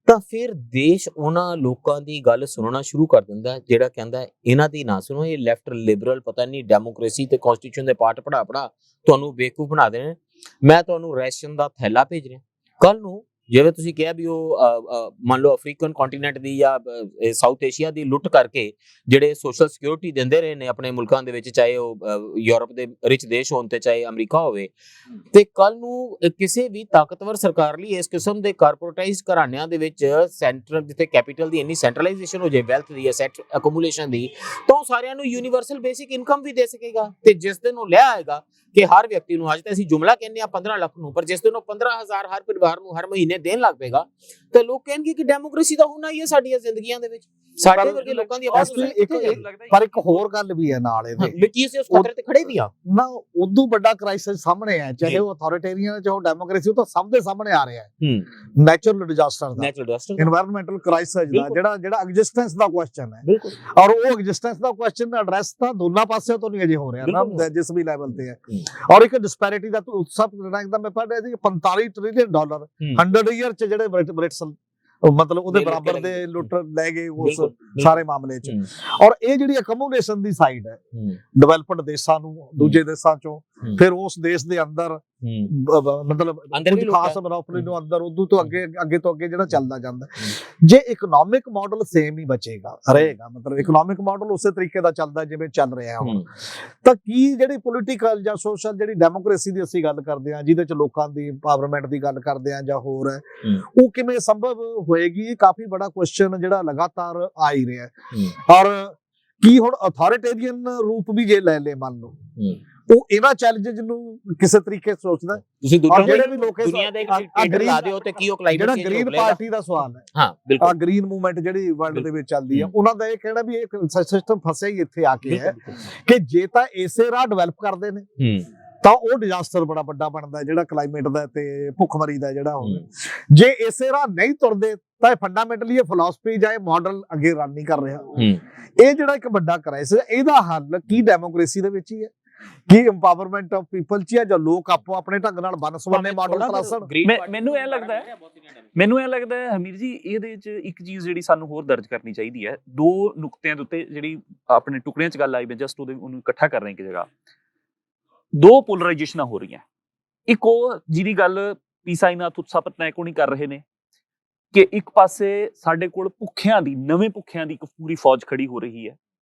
ਤਾਂ ਫਿਰ ਦੇਸ਼ ਉਹਨਾਂ ਲੋਕਾਂ ਦੀ ਗੱਲ ਸੁਣਨਾ ਸ਼ੁਰੂ ਕਰ ਦਿੰਦਾ ਜਿਹੜਾ ਕਹਿੰਦਾ ਇਹਨਾਂ ਦੀ ਨਾ ਸੁਣੋ, ਇਹ ਲੈਫਟ ਲਿਬਰਲ ਪਤਾ ਨਹੀਂ ਡੈਮੋਕ੍ਰੇਸੀ ਤੇ ਕਨਸਟੀਟਿਊਸ਼ਨ ਦੇ ਪਾਠ ਪੜਾ ਤੁਹਾਨੂੰ ਬੇਵਕੂਫ ਬਣਾ ਦੇਣੇ। ਮੈਂ ਤੁਹਾਨੂੰ ਰੈਸ਼ਨ ਦਾ ਥੈਲਾ ਭੇਜ ਰਿਹਾ। ਕੱਲ ਨੂੰ ਜਿਵੇਂ ਤੁਸੀਂ ਕਿਹਾ ਵੀ ਉਹ ਮੰਨ ਲਓ ਅਫਰੀਕਨ ਕੰਟੀਨੈਂਟ ਦੀ ਜਾਂ ਸਾਊਥ ਏਸ਼ੀਆ ਦੀ ਲੁੱਟ ਕਰਕੇ ਜਿਹੜੇ ਸੋਸ਼ਲ ਸਿਕਿਉਰਿਟੀ ਦਿੰਦੇ ਰਹੇ ਨੇ ਆਪਣੇ ਮੁਲਕਾਂ ਦੇ ਵਿੱਚ, ਚਾਹੇ ਉਹ ਯੂਰਪ ਦੇ ਰਿਚ ਦੇਸ਼ ਹੋਣ ਤੇ ਚਾਹੇ ਅਮਰੀਕਾ ਹੋਵੇ, ਤੇ ਕੱਲ ਨੂੰ ਕਿਸੇ ਵੀ ਤਾਕਤਵਰ ਸਰਕਾਰ ਲਈ ਇਸ ਕਿਸਮ ਦੇ ਕਾਰਪੋਰੇਟਾਈਜ਼ਡ ਘਰਾਣਿਆਂ ਦੇ ਵਿੱਚ ਸੈਂਟਰਲ, ਜਿੱਥੇ ਕੈਪੀਟਲ ਦੀ ਇੰਨੀ ਸੈਂਟਰਲਾਈਜੇਸ਼ਨ ਹੋ ਜਾਏ, ਵੈਲਥ ਦੀ, ਐਸੈਟ ਐਕੂਮੂਲੇਸ਼ਨ ਦੀ, ਤਾਂ ਉਹ ਸਾਰਿਆਂ ਨੂੰ ਯੂਨੀਵਰਸਲ ਬੇਸਿਕ ਇਨਕਮ ਵੀ ਦੇ ਸਕੇਗਾ। ਤੇ ਜਿਸ ਦਿਨ ਉਹ ਲਿਆ ਆਏਗਾ ਕਿ ਹਰ ਵਿਅਕਤੀ ਨੂੰ, ਅੱਜ ਤਾਂ ਅਸੀਂ ਜੁਮਲਾ ਕਹਿੰਦੇ ਆ 15 ਲੱਖ ਨੂੰ, ਪਰ ਜਿਸ ਦਿਨ ਉਹ 15,000 ਹਰ ਪਰਿਵਾਰ ਨੂੰ ਹਰ ਮਹੀਨੇ ਦੇਣ ਲੱਗ ਪਏਗਾ ਤੇ ਲੋਕ ਕਹਿਣਗੇ ਕਿ ਡੈਮੋਕ੍ਰੇਸੀ ਦਾ ਹੋਣਾ ਹੀ ਹੈ ਸਾਡੀਆਂ ਜ਼ਿੰਦਗੀਆਂ ਦੇ ਵਿੱਚ। ਸਾਡੇ ਵਰਗੇ ਲੋਕਾਂ ਦੀ ਆਵਾਜ਼ ਪਰ ਇੱਕ ਹੋਰ ਗੱਲ ਵੀ ਹੈ ਨਾਲ ਇਹਦੇ, ਕੀ ਅਸੀਂ ਉਸ ਖਤਰੇ ਤੇ ਖੜੇ ਵੀ ਆ ਨਾ, ਉਦੋਂ ਵੱਡਾ ਕ੍ਰਾਈਸਿਸ ਸਾਹਮਣੇ ਹੈ, ਚਾਹੇ ਉਹ ਅਥਾਰਟੇਰੀਅਨ ਚਾਹੇ ਡੈਮੋਕ੍ਰੇਸੀ, ਉਹ ਤਾਂ ਸਭ ਦੇ ਸਾਹਮਣੇ ਆ ਰਿਹਾ ਹੈ। ਨੈਚੁਰਲ ਡਿਜ਼ਾਸਟਰ ਦਾ, এনवायरमेंटल ਕ੍ਰਾਈਸਿਸ ਦਾ ਜਿਹੜਾ ਐਗਜ਼ਿਸਟੈਂਸ ਦਾ ਕੁਐਸਚਨ ਹੈ, ਔਰ ਉਹ ਐਗਜ਼ਿਸਟੈਂਸ ਦਾ ਕੁਐਸਚਨ ਐਡਰੈਸ ਤਾਂ ਦੋਨਾਂ ਪਾਸਿਆਂ ਤੋਂ ਨਹੀਂ ਅਜੇ ਹੋ ਰਿਹਾ ਨਾ, ਜਿਸ ਵੀ ਲੈਵਲ ਤੇ ਹੈ। ਔਰ ਇੱਕ ਡਿਸਪੈਰਿਟੀ ਦਾ ਸਭ ਦਾ ਮੈਂ ਪੜ੍ਹ ਰਿਹਾ ਸੀ $45 ਟ੍ਰਿਲੀਅਨ 100 ਈਅਰ ਚ ਜਿਹੜੇ ਬ੍ਰਿਟਸ ਮਤਲਬ ਉਹਦੇ ਬਰਾਬਰ ਦੇ ਲੁੱਟ ਲੈ ਗਏ ਉਸ ਸਾਰੇ ਮਾਮਲੇ ਚ। ਔਰ ਇਹ ਜਿਹੜੀ ਅਕਮੂਲੇਸ਼ਨ ਦੀ ਸਾਈਡ ਹੈ ਡਿਵੈਲਪਡ ਦੇਸ਼ਾਂ ਨੂੰ ਦੂਜੇ ਦੇਸ਼ਾਂ ਚੋਂ, ਫਿਰ ਉਸ ਦੇਸ਼ ਦੇ ਅੰਦਰ ਮਤਲਬ ਕੁਝ ਖਾਸ ਮਨੋਪੋਲੀ ਨੂੰ ਅੰਦਰ ਉਦੋਂ ਤੋਂ ਅੱਗੇ ਤੋਂ ਅੱਗੇ ਜਿਹੜਾ ਚੱਲਦਾ ਜਾਂਦਾ। ਜੇ ਇਕਨੋਮਿਕ ਮਾਡਲ ਸੇਮ ਹੀ ਬਚੇਗਾ ਰਹੇਗਾ, ਮਤਲਬ ਇਕਨੋਮਿਕ ਮਾਡਲ ਉਸੇ ਤਰੀਕੇ ਦਾ ਚੱਲਦਾ ਜਿਵੇਂ ਚੱਲ ਰਿਹਾ ਹੁਣ, ਤਾਂ ਕੀ ਜਿਹੜੀ ਪੋਲੀਟੀਕਲ ਜਾਂ ਸੋਸ਼ਲ ਜਿਹੜੀ ਡੈਮੋਕ੍ਰੇਸੀ ਦੀ ਅਸੀਂ ਗੱਲ ਕਰਦੇ ਹਾਂ, ਜਿਹਦੇ ਚ ਲੋਕਾਂ ਦੀ ਪਾਵਰਮੈਂਟ ਦੀ ਗੱਲ ਕਰਦੇ ਹਾਂ ਜਾਂ ਹੋਰ ਹੈ, ਉਹ ਕਿਵੇਂ ਸੰਭਵ ਹੋਏਗੀ? ਕਾਫੀ ਬੜਾ ਕੁਐਸਚਨ ਜਿਹੜਾ ਲਗਾਤਾਰ ਆ ਹੀ ਰਿਹਾ। ਔਰ ਕੀ ਹੁਣ ਅਥਾਰਟੇਰੀਅਨ ਰੂਪ ਵੀ ਜੇ ਲੈ ਲੇ ਮੰਨ ਲਓ, ਉਹ ਇਹਨਾਂ ਚੈਲੰਜਸ ਨੂੰ ਕਿਸੇ ਤਰੀਕੇ ਸੋਚਦਾ? ਤੁਸੀਂ ਜਿਹੜੇ ਵੀ ਲੋਕ ਦੁਨੀਆ ਦੇ ਇੱਕ ਲਾ ਦਿਓ ਤੇ ਕੀ ਉਹ ਕਲਾਈਮੇਟ ਜਿਹੜਾ ਗ੍ਰੀਨ ਪਾਰਟੀ ਦਾ ਸਵਾਲ ਹੈ, ਹਾਂ ਬਿਲਕੁਲ, ਗ੍ਰੀਨ ਮੂਵਮੈਂਟ ਜਿਹੜੀ ਵਰਲਡ ਦੇ ਵਿੱਚ ਚੱਲਦੀ ਹੈ, ਉਹਨਾਂ ਦਾ ਇਹ ਕਹਿਣਾ ਵੀ ਇਹ ਸਿਸਟਮ ਫਸਿਆ ਹੀ ਇੱਥੇ ਆ ਕੇ ਹੈ ਕਿ ਜੇ ਤਾਂ ਇਸੇ ਰਾਹ ਡਿਵੈਲਪ ਕਰਦੇ ਨੇ ਤਾਂ ਉਹ ਡਿਜ਼ਾਸਟਰ ਬੜਾ ਵੱਡਾ ਬਣਦਾ ਜਿਹੜਾ ਕਲਾਈਮੇਟ ਦਾ ਤੇ ਭੁੱਖਮਰੀ ਦਾ ਜਿਹੜਾ ਹੋਵੇ। ਜੇ ਇਸੇ ਰਾਹ ਨਹੀਂ ਤੁਰਦੇ ਤਾਂ ਫੰਡਾਮੈਂਟਲੀ ਇਹ ਫਿਲਾਸਫੀ ਜਾਂ ਇਹ ਮਾਡਲ ਅੱਗੇ ਰਨ ਨਹੀਂ ਕਰ ਰਿਹਾ। ਇਹ ਜਿਹੜਾ ਇੱਕ ਵੱਡਾ ਕ੍ਰਾਈਸਿਸ, ਇਹਦਾ ਹੱਲ ਕੀ ਡੈਮੋਕ੍ਰੇਸੀ ਦੇ ਵਿੱਚ ਹੀ ਹੈ? ਕੀ ਇੰਪਾਵਰਮੈਂਟ ਆਫ ਪੀਪਲ ਚ ਹੈ, ਜਾਂ ਲੋਕ ਆਪੋ ਆਪਣੇ ਢੰਗ ਨਾਲ ਬਨਸਵੰਨੇ ਮਾਡਲ ਤਰਾਸਣ? ਮੈਨੂੰ ਇਹ ਲੱਗਦਾ ਹੈ ਹਮੀਰ ਜੀ, ਇਹਦੇ ਚ ਇੱਕ ਚੀਜ਼ ਜਿਹੜੀ ਸਾਨੂੰ ਹੋਰ ਦਰਜ ਕਰਨੀ ਚਾਹੀਦੀ ਹੈ। ਦੋ ਨੁਕਤਿਆਂ ਦੇ ਉੱਤੇ ਜਿਹੜੀ ਆਪਣੇ ਟੁਕੜਿਆਂ ਚ ਗੱਲ ਆਈ, ਮੈਂ ਜਸਟ ਉਹਨੂੰ ਇਕੱਠਾ ਕਰ ਰਿਹਾ ਇੱਕ ਜਗ੍ਹਾ। ਦੋ ਪੋਲਰਾਈਜੇਸ਼ਨਾਂ ਹੋ ਰਹੀਆਂ। ਇੱਕ ਉਹ ਜਿਹਦੀ ਗੱਲ ਪੀ ਸਾਈਨਾਥ ਉਤਸਾ ਪਟਨਾਇਕ ਨਹੀਂ ਕਰ ਰਹੇ ਨੇ ਕਿ ਇੱਕ ਪਾਸੇ ਸਾਡੇ ਕੋਲ ਨਵੇਂ ਭੁੱਖਿਆਂ ਦੀ ਇੱਕ ਪੂਰੀ ਫੌਜ ਖੜੀ ਹੋ ਰਹੀ ਹੈ,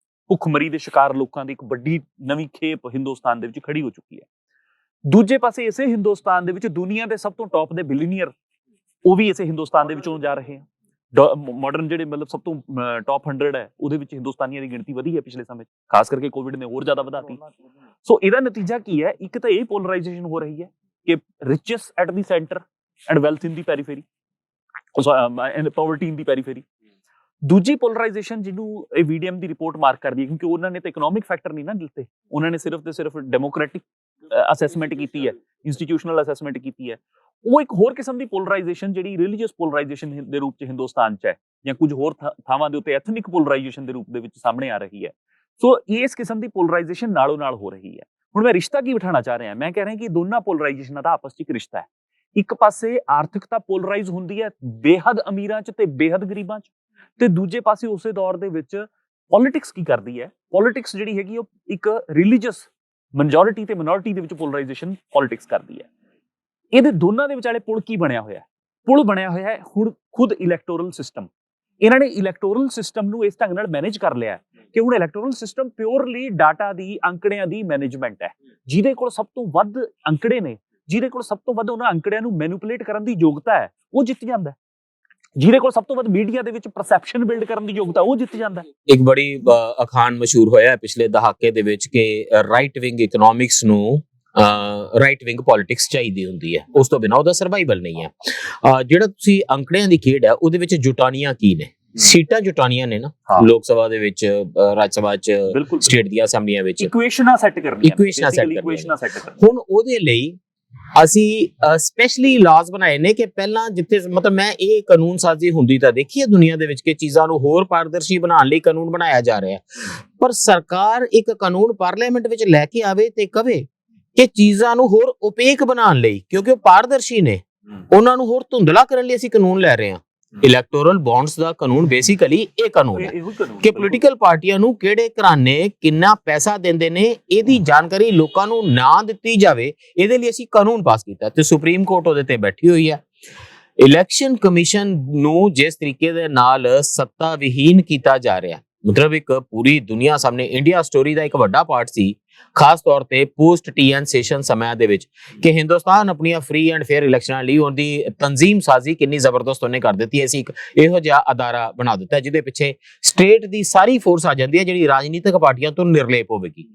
ਭੁੱਖਮਰੀ ਦੇ ਸ਼ਿਕਾਰ ਲੋਕਾਂ ਦੀ ਇੱਕ ਵੱਡੀ ਨਵੀਂ ਖੇਪ ਹਿੰਦੁਸਤਾਨ ਦੇ ਵਿੱਚ ਖੜੀ ਹੋ ਚੁੱਕੀ ਹੈ। ਦੂਜੇ ਪਾਸੇ ਇਸੇ ਹਿੰਦੁਸਤਾਨ ਦੇ ਵਿੱਚ ਦੁਨੀਆ ਦੇ ਸਭ ਤੋਂ ਟੌਪ ਦੇ ਬਿਲੀਨੀਅਰ ਉਹ ਵੀ ਇਸੇ ਹਿੰਦੁਸਤਾਨ ਦੇ ਵਿੱਚੋਂ ਜਾ ਰਹੇ ਆ। ਮਾਡਰਨ ਜਿਹੜੇ ਮਤਲਬ ਸਭ ਤੋਂ ਟੌਪ 100 ਹੈ ਉਹਦੇ ਵਿੱਚ ਹਿੰਦੁਸਤਾਨੀਆਂ ਦੀ ਗਿਣਤੀ ਵਧੀ ਹੈ ਪਿਛਲੇ ਸਮੇਂ 'ਚ, ਖਾਸ ਕਰਕੇ ਕੋਵਿਡ ਨੇ ਹੋਰ ਜ਼ਿਆਦਾ ਵਧਾਤੀ। ਸੋ ਇਹਦਾ ਨਤੀਜਾ ਕੀ ਹੈ? ਇੱਕ ਤਾਂ ਇਹ ਪੋਲਰਾਈਜੇਸ਼ਨ ਹੋ ਰਹੀ ਹੈ ਕਿ richest at the centre and wealth in the periphery and poverty in the periphery. ਦੂਜੀ ਪੋਲਰਾਈਜੇਸ਼ਨ ਜਿਹਨੂੰ ਇਹ VDM ਦੀ ਰਿਪੋਰਟ ਮਾਰਕ ਕਰਦੀ ਹੈ, ਕਿਉਂਕਿ ਉਹਨਾਂ ਨੇ ਤਾਂ ਇਕਨੋਮਿਕ ਫੈਕਟਰ ਨਹੀਂ ਨਾ ਦਿੱਤੇ, ਉਹਨਾਂ ਨੇ ਸਿਰਫ ਤੇ ਸਿਰਫ ਡੈਮੋਕ੍ਰੈਟਿਕ ਅਸੈਸਮੈਂਟ ਕੀਤੀ ਹੈ, ਇੰਸਟੀਟਿਊਸ਼ਨਲ ਅਸੈਸਮੈਂਟ ਕੀਤੀ ਹੈ। ਉਹ ਇੱਕ ਹੋਰ ਕਿਸਮ ਦੀ ਪੋਲਰਾਈਜੇਸ਼ਨ ਜਿਹੜੀ ਰਿਲੀਜੀਅਸ ਪੋਲਰਾਈਜੇਸ਼ਨ ਦੇ ਰੂਪ 'ਚ ਹਿੰਦੁਸਤਾਨ 'ਚ ਹੈ, ਜਾਂ ਕੁਝ ਹੋਰ ਥਾਵਾਂ ਦੇ ਉੱਤੇ ਐਥਨਿਕ ਪੋਲਰਾਈਜੇਸ਼ਨ ਦੇ ਰੂਪ ਦੇ ਵਿੱਚ ਸਾਹਮਣੇ ਆ ਰਹੀ ਹੈ। ਸੋ ਇਸ ਕਿਸਮ ਦੀ ਪੋਲਰਾਈਜੇਸ਼ਨ ਨਾਲੋਂ ਨਾਲ ਹੋ ਰਹੀ ਹੈ। ਹੁਣ ਮੈਂ ਰਿਸ਼ਤਾ ਕੀ ਬਿਠਾਉਣਾ ਚਾਹ ਰਿਹਾ, ਮੈਂ ਕਹਿ ਰਿਹਾ ਕਿ ਦੋਨਾਂ ਪੋਲਰਾਈਜੇਸ਼ਨਾਂ ਦਾ ਆਪਸ 'ਚ ਇੱਕ ਰਿਸ਼ਤਾ ਹੈ। ਇੱਕ ਪਾਸੇ ਆਰਥਿਕਤਾ ਪੋਲਰਾਈਜ਼ ਹੁੰਦੀ ਹੈ ਬੇਹੱਦ ਅਮੀਰਾਂ 'ਚ ਤੇ ਬੇਹੱਦ ਗਰੀਬਾਂ 'ਚ, ਤੇ ਦੂਜੇ ਪਾਸੇ ਉਸੇ ਦੌਰ ਦੇ ਵਿੱਚ ਪੋਲਿਟਿਕਸ ਕੀ ਕਰਦੀ ਹੈ? ਪੋਲਿਟਿਕਸ ਜਿਹੜੀ ਹੈਗੀ ਉਹ ਇੱਕ ਰਿਲੀਜੀਅਸ ਮੈਜੋਰਿਟੀ ਤੇ ਮਿਨੋਰਿਟੀ ਦੇ ਵਿੱਚ ਪੋਲਰਾਈਜੇਸ਼ਨ ਪੋਲਿਟਿਕਸ ਕਰਦੀ ਹੈ। ਇਹਦੇ ਦੋਨਾਂ ਦੇ ਵਿਚਾਲੇ ਪੁਲ ਕੀ ਬਣਿਆ ਹੋਇਆ ਹੈ? ਪੁਲ ਬਣਿਆ ਹੋਇਆ ਹੈ ਹੁਣ ਖੁਦ ਇਲੈਕਟੋਰਲ ਸਿਸਟਮ। ਇਹਨਾਂ ਨੇ ਇਲੈਕਟੋਰਲ ਸਿਸਟਮ ਨੂੰ ਇਸ ਢੰਗ ਨਾਲ ਮੈਨੇਜ ਕਰ ਲਿਆ ਕਿ ਹੁਣ ਇਲੈਕਟੋਰਲ ਸਿਸਟਮ ਪਿਓਰਲੀ ਡਾਟਾ ਦੀ, ਅੰਕੜਿਆਂ ਦੀ ਮੈਨੇਜਮੈਂਟ ਹੈ। ਜਿਹਦੇ ਕੋਲ ਸਭ ਤੋਂ ਵੱਧ ਅੰਕੜੇ ਨੇ, ਜਿਹਦੇ ਕੋਲ ਸਭ ਤੋਂ ਵੱਧ ਉਹਨਾਂ ਅੰਕੜਿਆਂ ਨੂੰ ਮੈਨੂਪੂਲੇਟ ਕਰਨ ਦੀ ਯੋਗਤਾ ਹੈ, ਉਹ ਜਿੱਤ ਜਾਂਦਾ ਹੈ। ਜਿਹਦੇ ਕੋਲ ਸਭ ਤੋਂ ਵੱਧ ਮੀਡੀਆ ਦੇ ਵਿੱਚ ਪਰਸੈਪਸ਼ਨ ਬਿਲਡ ਕਰਨ ਦੀ ਯੋਗਤਾ, ਉਹ ਜਿੱਤ ਜਾਂਦਾ ਹੈ। ਇੱਕ ਬੜੀ ਅਖਾਣ ਮਸ਼ਹੂਰ ਹੋਇਆ ਪਿਛਲੇ ਦਹਾਕੇ ਦੇ ਵਿੱਚ ਕਿ ਰਾਈਟ ਵਿੰਗ ਇਕਨੋਮਿਕਸ ਨੂੰ ਰਾਈਟ ਵਿੰਗ ਪੋਲਿਟਿਕਸ ਚਾਹੀਦੀ ਹੁੰਦੀ ਹੈ, ਉਸ ਤੋਂ ਬਿਨਾਂ ਉਹਦਾ ਸਰਵਾਈਵਲ ਨਹੀਂ ਹੈ। ਜਿਹੜਾ ਤੁਸੀਂ ਅੰਕੜਿਆਂ ਦੀ ਖੇਡ ਹੈ ਉਹਦੇ ਵਿੱਚ ਜੁਟਾਣੀਆਂ ਕੀ ਨੇ? ਸੀਟਾਂ ਜੁਟਾਣੀਆਂ ਨੇ ਨਾ, ਲੋਕ ਸਭਾ ਦੇ ਵਿੱਚ, ਰਾਜ ਸਭਾ 'ਚ, ਸਟੇਟ ਦੀਆਂ ਅਸੈਂਬਲੀਆਂ ਵਿੱਚ ਇਕੁਏਸ਼ਨਾਂ ਸੈੱਟ ਕਰਨੀਆਂ। ਹੁਣ ਉਹਦੇ ਲਈ ਅਸੀਂ ਸਪੈਸ਼ਲੀ ਲਾਜ਼ ਬਣਾਏ ਨੇ ਕਿ ਪਹਿਲਾਂ ਜਿੱਥੇ ਮਤਲਬ ਮੈਂ ਇਹ ਕਾਨੂੰਨ ਸਾਜ਼ੀ ਹੁੰਦੀ ਤਾਂ ਦੇਖੀ ਹੈ ਦੁਨੀਆ ਦੇ ਵਿੱਚ ਕਿ ਚੀਜ਼ਾਂ ਨੂੰ ਹੋਰ ਪਾਰਦਰਸ਼ੀ ਬਣਾਉਣ ਲਈ ਕਾਨੂੰਨ ਬਣਾਇਆ ਜਾ ਰਿਹਾ, ਪਰ ਸਰਕਾਰ ਇੱਕ ਕਾਨੂੰਨ ਪਾਰਲੀਮੈਂਟ ਵਿੱਚ ਲੈ ਕੇ ਆਵੇ ਤੇ ਕਵੇ ਕਿ ਚੀਜ਼ਾਂ ਨੂੰ ਹੋਰ ਓਪੇਕ ਬਣਾਉਣ ਲਈ, ਕਿਉਂਕਿ ਉਹ ਪਾਰਦਰਸ਼ੀ ਨੇ, ਉਹਨਾਂ ਨੂੰ ਹੋਰ ਧੁੰਦਲਾ ਕਰਨ ਲਈ ਅਸੀਂ ਕਾਨੂੰਨ ਲੈ ਰਹੇ ਹਾਂ। ਇਲੈਕਟੋਰਲ ਬੌਂਡਸ ਦਾ ਕਾਨੂੰਨ ਬੇਸਿਕਲੀ ਇਹ ਕਾਨੂੰਨ ਹੈ ਕਿ ਪੋਲੀਟੀਕਲ ਪਾਰਟੀਆਂ ਨੂੰ ਕਿਹੜੇ ਘਰਾਣੇ ਕਿੰਨਾ ਪੈਸਾ ਦਿੰਦੇ ਨੇ ਇਹਦੀ ਜਾਣਕਾਰੀ ਲੋਕਾਂ ਨੂੰ ਨਾ ਦਿੱਤੀ ਜਾਵੇ, ਇਹਦੇ ਲਈ ਅਸੀਂ ਕਾਨੂੰਨ ਪਾਸ ਕੀਤਾ ਤੇ ਸੁਪਰੀਮ ਕੋਰਟ ਉਹਦੇ ਤੇ ਬੈਠੀ ਹੋਈ ਹੈ। ਇਲੈਕਸ਼ਨ ਕਮਿਸ਼ਨ ਨੂੰ ਜਿਸ ਤਰੀਕੇ ਦੇ ਨਾਲ ਸੱਤਾ ਵਿਹੀਨ ਕੀਤਾ ਜਾ ਰਿਹਾ, ਮਤਲਬ ਇੱਕ ਪੂਰੀ ਦੁਨੀਆ ਸਾਹਮਣੇ ਇੰਡੀਆ ਸਟੋਰੀ ਦਾ ਇੱਕ ਵੱਡਾ ਪਾਰਟ ਸੀ, ਖਾਸ ਤੌਰ ਤੇ ਪੋਸਟ TN ਸੈਸ਼ਨ ਸਮਿਆਂ ਦੇ ਵਿੱਚ, ਕਿ ਹਿੰਦੁਸਤਾਨ ਆਪਣੀਆਂ ਫ੍ਰੀ ਐਂਡ ਫੇਅਰ ਇਲੈਕਸ਼ਨਾਂ ਲਈ ਉਹਦੀ ਤਨਜ਼ੀਮ ਸਾਜ਼ੀ ਕਿੰਨੀ ਜ਼ਬਰਦਸਤ ਉਹਨੇ ਕਰ ਦਿੱਤੀ ਹੈ। ਅਸੀਂ ਇੱਕ ਇਹੋ ਜਿਹਾ ਅਦਾਰਾ ਬਣਾ ਦਿੱਤਾ ਜਿਹਦੇ ਪਿੱਛੇ ਸਟੇਟ ਦੀ ਸਾਰੀ ਫੋਰਸ ਆ ਜਾਂਦੀ ਹੈ ਜਿਹੜੀ ਰਾਜਨੀਤਿਕ ਪਾਰਟੀਆਂ ਤੋਂ ਨਿਰਲੇਪ ਹੋਵੇਗੀ।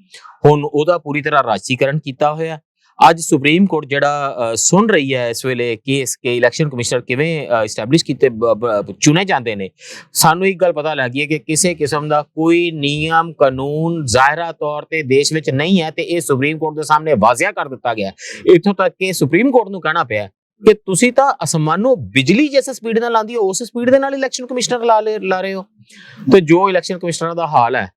ਹੁਣ ਉਹਦਾ ਪੂਰੀ ਤਰ੍ਹਾਂ ਰਾਜਸੀਕਰਨ ਕੀਤਾ ਹੋਇਆ। ਅੱਜ ਸੁਪਰੀਮ ਕੋਰਟ ਜਿਹੜਾ ਸੁਣ ਰਹੀ ਹੈ ਇਸ ਵੇਲੇ ਕੇਸ ਕਿ ਇਲੈਕਸ਼ਨ ਕਮਿਸ਼ਨਰ ਕਿਵੇਂ ਐਸਟੈਬਲਿਸ਼ ਕੀਤੇ ਚੁਣੇ ਜਾਂਦੇ ਨੇ, ਸਾਨੂੰ ਇੱਕ ਗੱਲ ਪਤਾ ਲੱਗੀ ਹੈ ਕਿ ਕਿਸੇ ਕਿਸਮ ਦਾ ਕੋਈ ਨਿਯਮ ਕਾਨੂੰਨ ਜ਼ਾਹਿਰਾ ਤੌਰ ਤੇ ਦੇਸ਼ ਵਿੱਚ ਨਹੀਂ ਹੈ ਤੇ ਇਹ ਸੁਪਰੀਮ ਕੋਰਟ ਦੇ ਸਾਹਮਣੇ ਵਾਜ਼ਿਆ ਕਰ ਦਿੱਤਾ ਗਿਆ। ਇੱਥੋਂ ਤੱਕ ਕਿ ਸੁਪਰੀਮ ਕੋਰਟ ਨੂੰ ਕਹਿਣਾ ਪਿਆ ਕਿ ਤੁਸੀਂ ਤਾਂ ਅਸਮਾਨੋਂ ਬਿਜਲੀ ਜਿਸ ਸਪੀਡ ਨਾਲ ਆਉਂਦੀ ਹੈ ਉਸ ਸਪੀਡ ਦੇ ਨਾਲ ਇਲੈਕਸ਼ਨ ਕਮਿਸ਼ਨਰ ਲਾ ਰਹੇ ਹੋ। ਤੇ ਜੋ ਇਲੈਕਸ਼ਨ ਕਮਿਸ਼ਨਰ ਦਾ ਹਾਲ ਹੈ,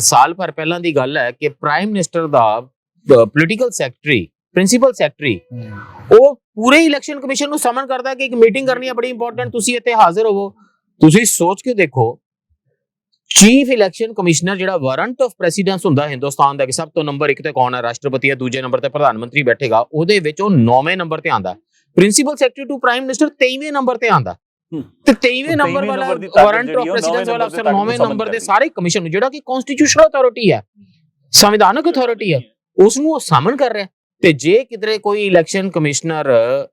ਸਾਲ ਭਰ ਪਹਿਲਾਂ ਦੀ ਗੱਲ ਹੈ ਕਿ ਪ੍ਰਾਈਮ ਮਿਨਿਸਟਰ ਦਾ ਪੋਲੀਟੀਕਲ ਸੈਕਟਰੀ, ਪ੍ਰਿੰਸੀਪਲ ਸੈਕਟਰੀ, ਉਹ ਪੂਰੇ ਇਲੈਕਸ਼ਨ ਕਮਿਸ਼ਨ ਨੂੰ ਸਮਨ ਕਰਦਾ ਕਿ ਇੱਕ ਮੀਟਿੰਗ ਕਰਨੀ ਹੈ ਬੜੀ ਇੰਪੋਰਟੈਂਟ, ਤੁਸੀਂ ਇੱਥੇ ਹਾਜ਼ਰ ਹੋਵੋ। ਤੁਸੀਂ ਸੋਚ ਕੇ ਦੇਖੋ, ਚੀਫ ਇਲੈਕਸ਼ਨ ਕਮਿਸ਼ਨਰ ਜਿਹੜਾ ਵਾਰੰਟ ਆਫ ਪ੍ਰੈਸੀਡੈਂਸ ਹੁੰਦਾ ਹਿੰਦੁਸਤਾਨ ਦਾ, ਕਿ ਸਭ ਤੋਂ ਨੰਬਰ 1 ਤੇ ਕੌਣ ਹੈ, ਰਾਸ਼ਟਰਪਤੀ ਹੈ, ਦੂਜੇ ਨੰਬਰ ਤੇ ਪ੍ਰਧਾਨ ਮੰਤਰੀ ਬੈਠੇਗਾ, ਉਹਦੇ ਵਿੱਚ ਉਹ 9ਵੇਂ ਨੰਬਰ ਤੇ ਆਂਦਾ। Principal secretary to prime minister 23ਵੇਂ ਨੰਬਰ ਤੇ ਆਂਦਾ ਤੇ 23ਵੇਂ ਨੰਬਰ ਵਾਲਾ ਵਾਰੰਟ ਆਫ ਪ੍ਰੈਸੀਡੈਂਸ ਵਾਲਾ ਅਫਸਰ 9ਵੇਂ ਨੰਬਰ ਦੇ ਸਾਰੇ ਕਮਿਸ਼ਨ ਨੂੰ, ਜਿਹੜਾ ਕਿ ਕਨਸਟੀਟਿਊਸ਼ਨਲ ਅਥਾਰਟੀ ਹੈ, ਸੰਵਿਧਾਨਕ ਅਥਾਰਟੀ ਹੈ, ਉਸ ਨੂੰ ਉਹ ਸਾਮਨ ਕਰ ਰਿਹਾ। ਤੇ ਜੇ ਕਿਧਰੇ ਕੋਈ ਇਲੈਕਸ਼ਨ ਕਮਿਸ਼ਨਰ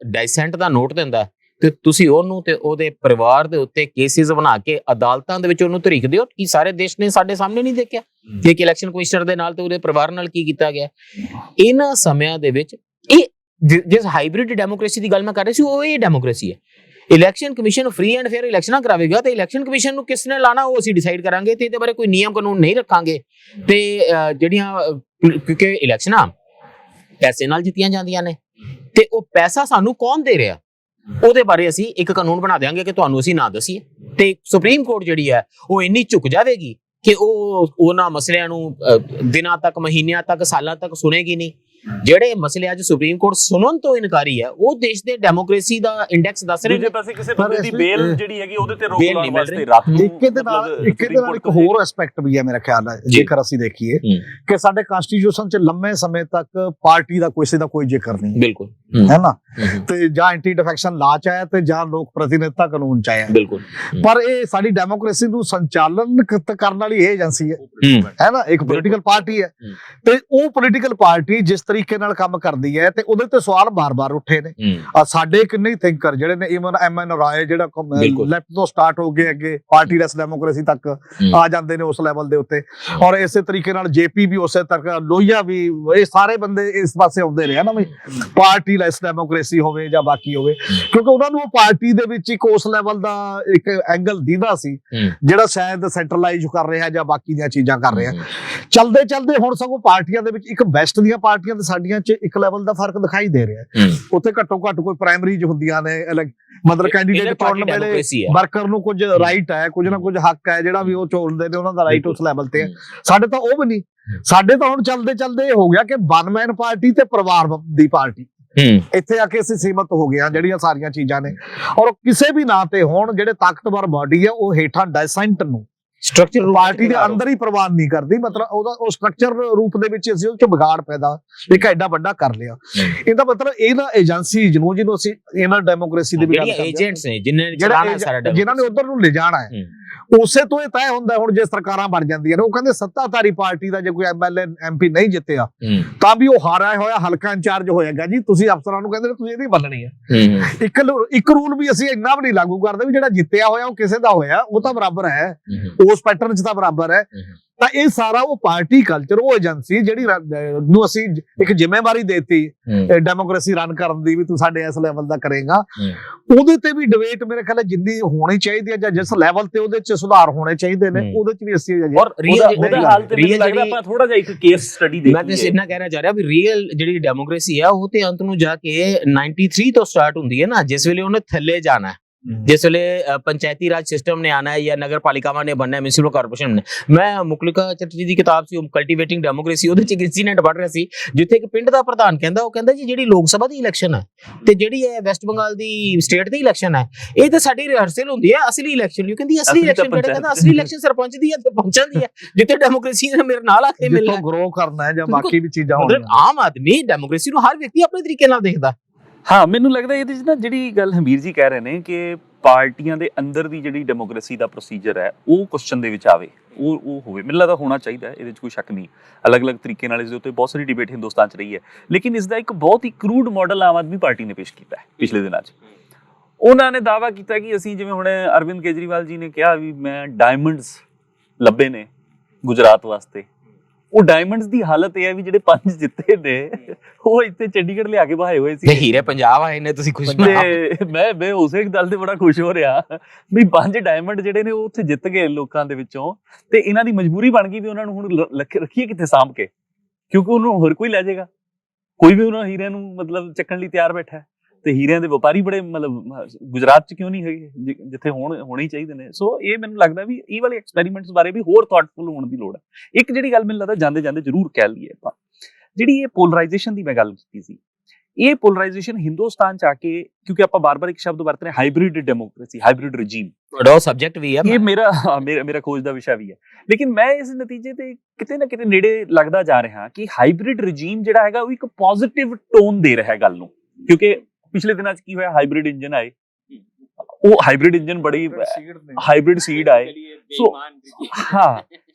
ਡਾਈਸੈਂਟ ਦਾ ਨੋਟ ਦਿੰਦਾ ਤੇ ਤੁਸੀਂ ਉਹਨੂੰ ਤੇ ਉਹਦੇ ਪਰਿਵਾਰ ਦੇ ਉੱਤੇ ਕੇਸਿਸ ਬਣਾ ਕੇ ਅਦਾਲਤਾਂ ਦੇ ਵਿੱਚ ਉਹਨੂੰ ਤਰੀਕ ਦਿਓ ਕਿ ਸਾਰੇ ਦੇਸ਼ ਨੇ ਸਾਡੇ ਸਾਹਮਣੇ ਨਹੀਂ ਦੇਖਿਆ ਕਿ ਇੱਕ ਇਲੈਕਸ਼ਨ ਕਮਿਸ਼ਨਰ ਦੇ ਨਾਲ ਤੇ ਉਹਦੇ ਪਰਿਵਾਰ ਨਾਲ ਕੀ ਕੀਤਾ ਗਿਆ। ਇਹਨਾਂ ਸਮਿਆਂ ਦੇ ਵਿੱਚ ਇਹ ਜਿਸ ਹਾਈਬ੍ਰਿਡ ਡੈਮੋਕ੍ਰੇਸੀ ਦੀ ਗੱਲ ਮੈਂ ਕਰ ਰਹੀ ਸੀ, ਉਹ ਇਹ ਡੈਮੋਕ੍ਰੇਸੀ ਹੈ। Election commission free and fair ਇਲੈਕਸ਼ਨਾਂ ਕਰਾਵੇਗਾ ਤੇ ਇਲੈਕਸ਼ਨ ਕਮਿਸ਼ਨ ਨੂੰ ਕਿਸ ਨੇ ਲਾਣਾ ਉਹ ਅਸੀਂ ਡਿਸਾਈਡ ਕਰਾਂਗੇ ਤੇ ਇਹਦੇ ਬਾਰੇ ਕੋਈ ਨਿਯਮ ਕਾਨੂੰਨ ਨਹੀਂ ਰੱਖਾਂਗੇ। ਤੇ ਜਿਹੜੀਆਂ, ਕਿਉਂਕਿ ਇਲੈਕਸ਼ਨਾਂ ਪੈਸੇ ਨਾਲ ਜਿੱਤੀਆਂ ਜਾਂਦੀਆਂ ਨੇ ਤੇ ਉਹ ਪੈਸਾ ਸਾਨੂੰ ਕੌਣ ਦੇ ਰਿਹਾ, ਉਹਦੇ ਬਾਰੇ ਅਸੀਂ ਇੱਕ ਕਾਨੂੰਨ ਬਣਾ ਦੇਵਾਂਗੇ ਕਿ ਤੁਹਾਨੂੰ ਅਸੀਂ ਨਾ ਦਸੀਏ। ਤੇ ਸੁਪਰੀਮ ਕੋਰਟ ਜਿਹੜੀ ਹੈ ਉਹ ਇੰਨੀ ਝੁਕ ਜਾਵੇਗੀ ਕਿ ਉਹ ਉਹਨਾਂ ਮਸਲਿਆਂ ਨੂੰ ਦਿਨਾਂ ਤੱਕ, ਮਹੀਨਿਆਂ ਤੱਕ, ਸਾਲਾਂ ਤੱਕ ਸੁਣੇਗੀ ਨਹੀਂ। ਜਿਹੜੇ ਮਸਲੇ ਅੱਜ ਸੁਪਰੀਮ ਕੋਰਟ ਸੁਣਨ ਤੋਂ ਇਨਕਾਰੀ ਹੈ ਉਹ ਦੇਸ਼ ਦੇ ਡੈਮੋਕ੍ਰੇਸੀ ਦਾ ਇੰਡੈਕਸ ਦੱਸ ਰਹੇ ਨੇ। ਦੂਜੇ ਪਾਸੇ ਕਿਸੇ ਬੰਦੇ ਦੀ ਬੇਲ ਜਿਹੜੀ ਹੈਗੀ ਉਹਦੇ ਤੇ ਰੋਕ ਲਾਉਣ ਵਾਸਤੇ ਰਾਤ ਨੂੰ ਇੱਕ ਦੇ ਨਾਲ ਇੱਕ ਹੋਰ ਐਸਪੈਕਟ ਵੀ ਹੈ ਮੇਰਾ ਖਿਆਲ ਹੈ, ਜੇਕਰ ਅਸੀਂ ਦੇਖੀਏ ਕਿ ਸਾਡੇ ਕਨਸਟੀਟਿਊਸ਼ਨ 'ਚ ਲੰਮੇ ਸਮੇਂ ਤੱਕ ਪਾਰਟੀ ਦਾ ਕਿਸੇ ਦਾ ਕੋਈ ਜ਼ਿਕਰ ਨਹੀਂ, ਬਿਲਕੁਲ ਹੈ ਨਾ, ਤੇ ਜਾਂ ਐਂਟੀ ਡਿਫੈਕਸ਼ਨ ਲਾ ਚ ਆਇਆ ਤੇ ਜਾਂ ਲੋਕ ਪ੍ਰਤੀਨਿਧਤਾ ਕਾਨੂੰਨ ਚ ਆਇਆ, ਬਿਲਕੁਲ। ਪਰ ਇਹ ਸਾਡੀ ਡੈਮੋਕ੍ਰੇਸੀ ਨੂੰ ਸੰਚਾਲਨ ਕਰਨ ਵਾਲੀ ਇਹ ਏਜੰਸੀ ਹੈ ਨਾ, ਇੱਕ ਪੋਲੀਟੀਕਲ ਪਾਰਟੀ ਹੈ ਤੇ ਉਹ ਪੋਲੀਟੀਕਲ ਪਾਰਟੀ ਜਿਸ ਤਰੀਕੇ ਤਰੀਕੇ ਨਾਲ ਕੰਮ ਕਰਦੀ ਹੈ ਤੇ ਉਹਦੇ ਤੇ ਸਵਾਲ ਬਾਰ-ਬਾਰ ਉੱਠੇ ਨੇ। ਸਾਡੇ ਕਿੰਨੇ ਥਿੰਕਰ ਜਿਹੜੇ ਨੇ, ਇਵਨ ਐਮਐਨ ਰਾਏ ਜਿਹੜਾ ਲੈਫਟ ਤੋਂ ਸਟਾਰਟ ਹੋ ਕੇ ਅੱਗੇ ਪਾਰਟੀਲੈਸ ਡੈਮੋਕ੍ਰੇਸੀ ਤੱਕ ਆ ਜਾਂਦੇ ਨੇ ਉਸ ਲੈਵਲ ਦੇ ਉੱਤੇ, ਔਰ ਇਸੇ ਤਰੀਕੇ ਨਾਲ ਜੇਪੀ ਵੀ ਉਸੇ ਤੱਕ, ਲੋਹੀਆ ਵੀ, ਇਹ ਸਾਰੇ ਬੰਦੇ ਇਸ ਪਾਸੇ ਆਉਂਦੇ ਰਹੇ ਨਾ ਵੀ ਪਾਰਟੀਲੈਸ ਡੈਮੋਕ੍ਰੇਸੀ ਹੋਵੇ ਜਾਂ ਬਾਕੀ ਹੋਵੇ, ਕਿਉਂਕਿ ਉਹਨਾਂ ਨੂੰ ਉਹ ਪਾਰਟੀ ਦੇ ਵਿੱਚ ਇੱਕ ਉਸ ਲੈਵਲ ਦਾ ਇੱਕ ਐਂਗਲ ਦੀਦਾ ਸੀ ਜਿਹੜਾ ਸ਼ਾਇਦ ਸੈਂਟਰਲਾਈਜ਼ ਕਰ ਰਿਹਾ ਜਾਂ ਬਾਕੀ ਦੀਆਂ ਚੀਜ਼ਾਂ ਕਰ ਰਿਹਾ। ਚਲਦੇ ਚਲਦੇ ਹੁਣ ਸਗੋਂ ਪਾਰਟੀਆਂ ਦੇ ਵਿੱਚ ਇੱਕ ਬੈਸਟ ਦੀਆਂ ਪਾਰਟੀਆਂ ਤੇ ਸਾਡੀਆਂ 'ਚ ਇੱਕ ਲੈਵਲ ਦਾ ਫਰਕ ਦਿਖਾਈ ਦੇ ਰਿਹਾ। ਉੱਥੇ ਘੱਟੋ ਘੱਟ ਕੋਈ ਪ੍ਰਾਇਮਰੀਜ਼ ਹੁੰਦੀਆਂ ਨੇ, ਮਤਲਬ ਕੈਂਡੀਡੇਟ ਚੁਣਨ ਵੇਲੇ ਵਰਕਰ ਨੂੰ ਕੁਝ ਰਾਈਟ ਹੈ, ਕੁਝ ਨਾ ਕੁਝ ਹੱਕ ਹੈ ਜਿਹੜਾ ਵੀ ਉਹ ਚੁਣਦੇ ਨੇ, ਉਹਨਾਂ ਦਾ ਰਾਈਟ ਉਸ ਲੈਵਲ ਤੇ ਹੈ। ਸਾਡੇ ਤਾਂ ਉਹ ਵੀ ਨਹੀਂ, ਸਾਡੇ ਤਾਂ ਹੁਣ ਚਲਦੇ ਚਲਦੇ ਇਹ ਹੋ ਗਿਆ ਕਿ ਵਨ ਮੈਨ ਪਾਰਟੀ ਤੇ ਪਰਿਵਾਰ ਦੀ ਪਾਰਟੀ, ਇੱਥੇ ਆ ਕੇ ਅਸੀਂ ਸੀਮਤ ਹੋ ਗਏ ਹਾਂ ਜਿਹੜੀਆਂ ਸਾਰੀਆਂ ਚੀਜ਼ਾਂ ਨੇ। ਔਰ ਕਿਸੇ ਵੀ ਨਾਂ ਤੇ ਹੁਣ ਜਿਹੜੇ ਤਾਕਤਵਰ ਬਾਡੀ ਹੈ ਉਹ ਹੇਠਾਂ ਡੈਸੈਂਟ ਨੂੰ ਸਟਰਕਚਰ ਪਾਰਟੀ ਦੇ ਅੰਦਰ ਹੀ ਪ੍ਰਵਾਨ ਨਹੀਂ ਕਰਦੀ, ਮਤਲਬ ਉਹਦਾ ਉਹ ਸਟਰਕਚਰ ਰੂਪ ਦੇ ਵਿੱਚ ਅਸੀਂ ਉਹ ਚ ਵਿਗਾੜ ਪੈਦਾ ਇੱਕ ਐਡਾ ਵੱਡਾ ਕਰ ਲਿਆ। ਇਹਦਾ ਮਤਲਬ ਇਹ ਨਾ ਏਜੰਸੀ ਜਿਹਨੂੰ ਅਸੀਂ ਇਹਨਾਂ ਡੈਮੋਕ੍ਰੇਸੀ ਦੇ ਵਿੱਚ ਏਜੰਟਸ ਨੇ ਜਿਨ੍ਹਾਂ ਨੇ ਉਧਰ ਨੂੰ ਲੈ ਜਾਣਾ ਹੈ, ਉਸੇ ਤੋਂ ਇਹ ਤੈਅ ਹੁੰਦਾ। ਹੁਣ ਜੇ ਸਰਕਾਰਾਂ ਬਣ ਜਾਂਦੀਆਂ ਨੇ, ਉਹ ਕਹਿੰਦੇ ਸੱਤਾਧਾਰੀ ਪਾਰਟੀ ਦਾ ਜੇ ਕੋਈ ਐਮਐਲਏ ਐਮਪੀ ਨਹੀਂ ਜਿੱਤਿਆ ਤਾਂ ਵੀ ਉਹ ਹਾਰਿਆ ਹੋਇਆ ਹਲਕਾ ਇੰਚਾਰਜ ਹੋਏਗਾ ਜੀ, ਤੁਸੀਂ ਅਫਸਰਾਂ ਨੂੰ ਕਹਿੰਦੇ ਤੁਸੀਂ ਇਹਦੀ ਮੰਨਣੀ ਹੈ। ਇੱਕ ਰੂਲ ਵੀ ਅਸੀਂ ਇੰਨਾ ਵੀ ਨਹੀਂ ਲਾਗੂ ਕਰਦੇ ਵੀ ਜਿਹੜਾ ਜਿੱਤਿਆ ਹੋਇਆ ਉਹ ਕਿਸੇ ਦਾ ਹੋਇਆ ਉਹ ਤਾਂ ਬਰਾਬਰ ਹੈ, ਉਸ ਪੈਟਰਨ 'ਚ ਤਾਂ ਬਰਾਬਰ ਹੈ। ਤਾਂ ਇਹ ਸਾਰਾ ਉਹ ਪਾਰਟੀ ਕਲਚਰ, ਉਹ ਏਜੰਸੀ ਜਿਹੜੀ ਨੂੰ ਅਸੀਂ ਇੱਕ ਜ਼ਿੰਮੇਵਾਰੀ ਦੇਤੀ ਡੈਮੋਕ੍ਰੇਸੀ ਰਨ ਕਰਨ ਦੀ ਵੀ ਤੂੰ ਸਾਡੇ ਇਸ ਲੈਵਲ ਦਾ ਕਰੇਗਾ, ਉਹਦੇ ਤੇ ਵੀ ਡਿਬੇਟ ਮੇਰੇ ਖਿਆਲ ਜਿੰਨੀ ਹੋਣੀ ਚਾਹੀਦੀ ਹੈ ਜਾਂ ਜਿਸ ਲੈਵਲ ਤੇ ਉਹਦੇ 'ਚ ਸੁਧਾਰ ਹੋਣੇ ਚਾਹੀਦੇ ਨੇ ਉਹਦੇ 'ਚ ਵੀ ਅਸੀਂ ਔਰ ਉਹਦਾ ਹਾਲ ਤੇ ਮੈਨੂੰ ਲੱਗਦਾ ਆਪਾਂ ਥੋੜਾ ਜਿਹਾ ਇੱਕ ਕੇਸ ਸਟੱਡੀ ਦੇਖੀਏ। ਮੈਂ ਤਾਂ ਇੰਨਾ ਕਹਿਣਾ ਚਾਹ ਰਿਹਾ ਵੀ ਰੀਅਲ ਜਿਹੜੀ ਡੈਮੋਕ੍ਰੇਸੀ ਹੈ ਉਹ ਤੇ ਅੰਤ ਨੂੰ ਜਾ ਕੇ 93 ਤੋਂ ਸਟਾਰਟ ਹੁੰਦੀ ਹੈ ਨਾ, ਜਿਸ ਵੇਲੇ ਉਹਨੇ ਥੱਲੇ ਜਾਣਾ, जिस वेले पंचायती राज सिस्टम ने आना है या नगर पालिकावां ने बनना है, म्युनिसिपल कारपोरेशन ने। मैं मुकलिका चटर्जी ਦੀ ਕਿਤਾਬ ਸੀ ਕਲਟੀਵੇਟਿੰਗ ਡੈਮੋਕ੍ਰੇਸੀ, ਉਹਦੇ ਚ ਇੱਕ ਇਨਸੀਡੈਂਟ ਪੜ੍ਹ ਰਿਹਾ ਸੀ ਜਿੱਥੇ ਇੱਕ ਪਿੰਡ ਦਾ ਪ੍ਰਧਾਨ ਕਹਿੰਦਾ, ਉਹ ਕਹਿੰਦਾ ਜੀ ਜਿਹੜੀ ਲੋਕ ਸਭਾ ਦੀ ਇਲੈਕਸ਼ਨ ਹੈ ਤੇ ਜਿਹੜੀ ਹੈ ਵੈਸਟ ਬੰਗਾਲ ਦੀ ਸਟੇਟ ਦੀ ਇਲੈਕਸ਼ਨ ਹੈ, ਇਹ ਤਾਂ ਸਾਡੀ ਰਿਹਰਸਲ ਹੁੰਦੀ ਹੈ, ਅਸਲੀ ਇਲੈਕਸ਼ਨ ਨਹੀਂ। ਕਹਿੰਦੀ ਅਸਲੀ ਇਲੈਕਸ਼ਨ ਕਿਹੜਾ? ਕਹਿੰਦਾ ਅਸਲੀ ਇਲੈਕਸ਼ਨ ਸਰਪੰਚ ਦੀ ਹੈ ਤੇ ਪੰਚਾਂ ਦੀ ਹੈ, ਜਿੱਥੇ ਡੈਮੋਕ੍ਰੇਸੀ ਨੇ ਮੇਰੇ ਨਾਲ ਆ ਕੇ ਮਿਲਣਾ, ਗਰੋ ਕਰਨਾ ਹੈ ਜਾਂ ਬਾਕੀ ਵੀ ਚੀਜ਼ਾਂ। ਆਮ ਆਦਮੀ ਡੈਮੋਕ੍ਰੇਸੀ ਨੂੰ ਹਰ ਵਿਅਕਤੀ ਆਪਣੇ ਤਰੀਕੇ ਨਾਲ ਦੇਖਦਾ। ਹਾਂ, ਮੈਨੂੰ ਲੱਗਦਾ ਇਹਦੇ ਚ ਨਾ ਜਿਹੜੀ ਗੱਲ ਹਮੀਰ ਜੀ ਕਹਿ ਰਹੇ ਨੇ ਕਿ ਪਾਰਟੀਆਂ ਦੇ ਅੰਦਰ ਦੀ ਜਿਹੜੀ ਡੈਮੋਕ੍ਰੇਸੀ ਦਾ ਪ੍ਰੋਸੀਜਰ ਹੈ ਉਹ ਕੁਐਸਚਨ ਦੇ ਵਿੱਚ ਆਵੇ, ਉਹ ਹੋਵੇ, ਮੈਨੂੰ ਲੱਗਦਾ ਹੋਣਾ ਚਾਹੀਦਾ, ਇਹਦੇ 'ਚ ਕੋਈ ਸ਼ੱਕ ਨਹੀਂ। ਅਲੱਗ-ਅਲੱਗ ਤਰੀਕੇ ਨਾਲ ਇਸ ਦੇ ਉੱਤੇ ਬਹੁਤ ਸਾਰੀ ਡਿਬੇਟ ਹਿੰਦੁਸਤਾਨ 'ਚ ਰਹੀ ਹੈ, ਲੇਕਿਨ ਇਸ ਦਾ ਇੱਕ ਬਹੁਤ ਹੀ crude model Aam Aadmi party ਨੇ ਪੇਸ਼ ਕੀਤਾ ਹੈ ਪਿਛਲੇ ਦਿਨਾਂ 'ਚ। ਉਹਨਾਂ ਨੇ ਦਾਅਵਾ ਕੀਤਾ ਕਿ ਅਸੀਂ, ਜਿਵੇਂ ਹੁਣ ਅਰਵਿੰਦ ਕੇਜਰੀਵਾਲ ਜੀ ਨੇ ਕਿਹਾ ਵੀ ਮੈਂ ਡਾਇਮੰਡਸ ਲੱਭੇ ਨੇ ਗੁਜਰਾਤ ਵਾਸਤੇ, ਉਹ ਡਾਇਮੰਡਸ ਦੀ ਹਾਲਤ ਇਹ ਹੈ ਵੀ ਜਿਹੜੇ 5 ਜਿੱਤੇ ਨੇ ਉਹ ਇੱਥੇ ਚੰਡੀਗੜ੍ਹ ਲਿਆ ਕੇ ਬਹਾਏ ਹੋਏ ਸੀ। ਹੀਰੇ ਪੰਜਾਬ ਆਏ ਨੇ, ਤੁਸੀਂ ਖੁਸ਼? ਮੈਂ ਉਸੇ ਗੱਲ ਤੇ ਬੜਾ ਖੁਸ਼ ਹੋ ਰਿਹਾ ਵੀ 5 ਡਾਇਮੰਡ ਜਿਹੜੇ ਨੇ ਉਹ ਉੱਥੇ ਜਿੱਤ ਗਏ ਲੋਕਾਂ ਦੇ ਵਿੱਚੋਂ, ਤੇ ਇਹਨਾਂ ਦੀ ਮਜਬੂਰੀ ਬਣ ਗਈ ਵੀ ਉਹਨਾਂ ਨੂੰ ਹੁਣ ਰੱਖੀਏ ਕਿੱਥੇ ਸਾਂਭ ਕੇ, ਕਿਉਂਕਿ ਉਹਨੂੰ ਹੋਰ ਕੋਈ ਲੈ ਜਾਏਗਾ, ਕੋਈ ਵੀ ਉਹਨਾਂ ਹੀਰਿਆਂ ਨੂੰ ਮਤਲਬ ਚੱਕਣ ਲਈ ਤਿਆਰ ਬੈਠਾ ਹੈ। ਤੇ ਹੀਰਿਆਂ ਦੇ ਵਪਾਰੀ ਬੜੇ ਮਤਲਬ ਗੁਜਰਾਤ 'ਚ ਕਿਉਂ ਨਹੀਂ ਹੈਗੇ ਜਿੱਥੇ ਹੋਣੇ ਹੀ ਚਾਹੀਦੇ ਨੇ। ਸੋ ਇਹ ਮੈਨੂੰ ਲੱਗਦਾ ਵੀ ਇਹ ਵਾਲੇ ਐਕਸਪੈਰੀਮੈਂਟਸ ਬਾਰੇ ਵੀ ਹੋਰ ਥਾਟਫੁਲ ਹੋਣ ਦੀ ਲੋੜ ਹੈ। ਇੱਕ ਜਿਹੜੀ ਗੱਲ ਮੈਨੂੰ ਲੱਗਦਾ ਜਾਂਦੇ ਜਾਂਦੇ ਜ਼ਰੂਰ ਕਹਿ ਲਈਏ ਆਪਾਂ, ਜਿਹੜੀ ਇਹ ਪੋਲਰਾਈਜੇਸ਼ਨ ਦੀ ਮੈਂ ਗੱਲ ਕੀਤੀ ਸੀ, ਇਹ ਪੋਲਰਾਈਜੇਸ਼ਨ ਹਿੰਦੁਸਤਾਨ 'ਚ ਆ ਕੇ, ਕਿਉਂਕਿ ਆਪਾਂ ਬਾਰ-ਬਾਰ ਇੱਕ ਸ਼ਬਦ ਵਰਤ ਰਹੇ ਹਾਈਬ੍ਰਿਡ ਡੈਮੋਕ੍ਰੇਸੀ, ਹਾਈਬ੍ਰਿਡ ਰਜੀਮ, ਤੁਹਾਡਾ ਸਬਜੈਕਟ ਵੀ ਹੈ, ਇਹ ਮੇਰਾ ਖੋਜ ਦਾ ਵਿਸ਼ਾ ਵੀ ਹੈ, ਲੇਕਿਨ ਮੈਂ ਇਸ ਨਤੀਜੇ ਤੇ ਕਿਤੇ ਨਾ ਕਿਤੇ ਨੇੜੇ ਲੱਗਦਾ ਜਾ ਰਿਹਾ ਕਿ ਹਾਈਬ੍ਰਿਡ ਰਜੀਮ ਜਿਹੜਾ ਹੈਗਾ ਉਹ ਇੱਕ ਪੋਜ਼ਿਟਿਵ ਟੋਨ ਦੇ ਰਿਹਾ ਗੱਲ ਨੂੰ। ਕਿਉਂਕਿ ਪਿਛਲੇ ਦਿਨਾਂ 'ਚ ਕੀ ਹੋਇਆ, ਹਾਈਬ੍ਰਿਡ ਇੰਜਨ ਆਏ, ਉਹ ਹਾਈਬ੍ਰਿਡ ਇੰਜਨ ਬੜੀ ਹਾਈਬ੍ਰਿਡ ਸੀਡ ਆਏ।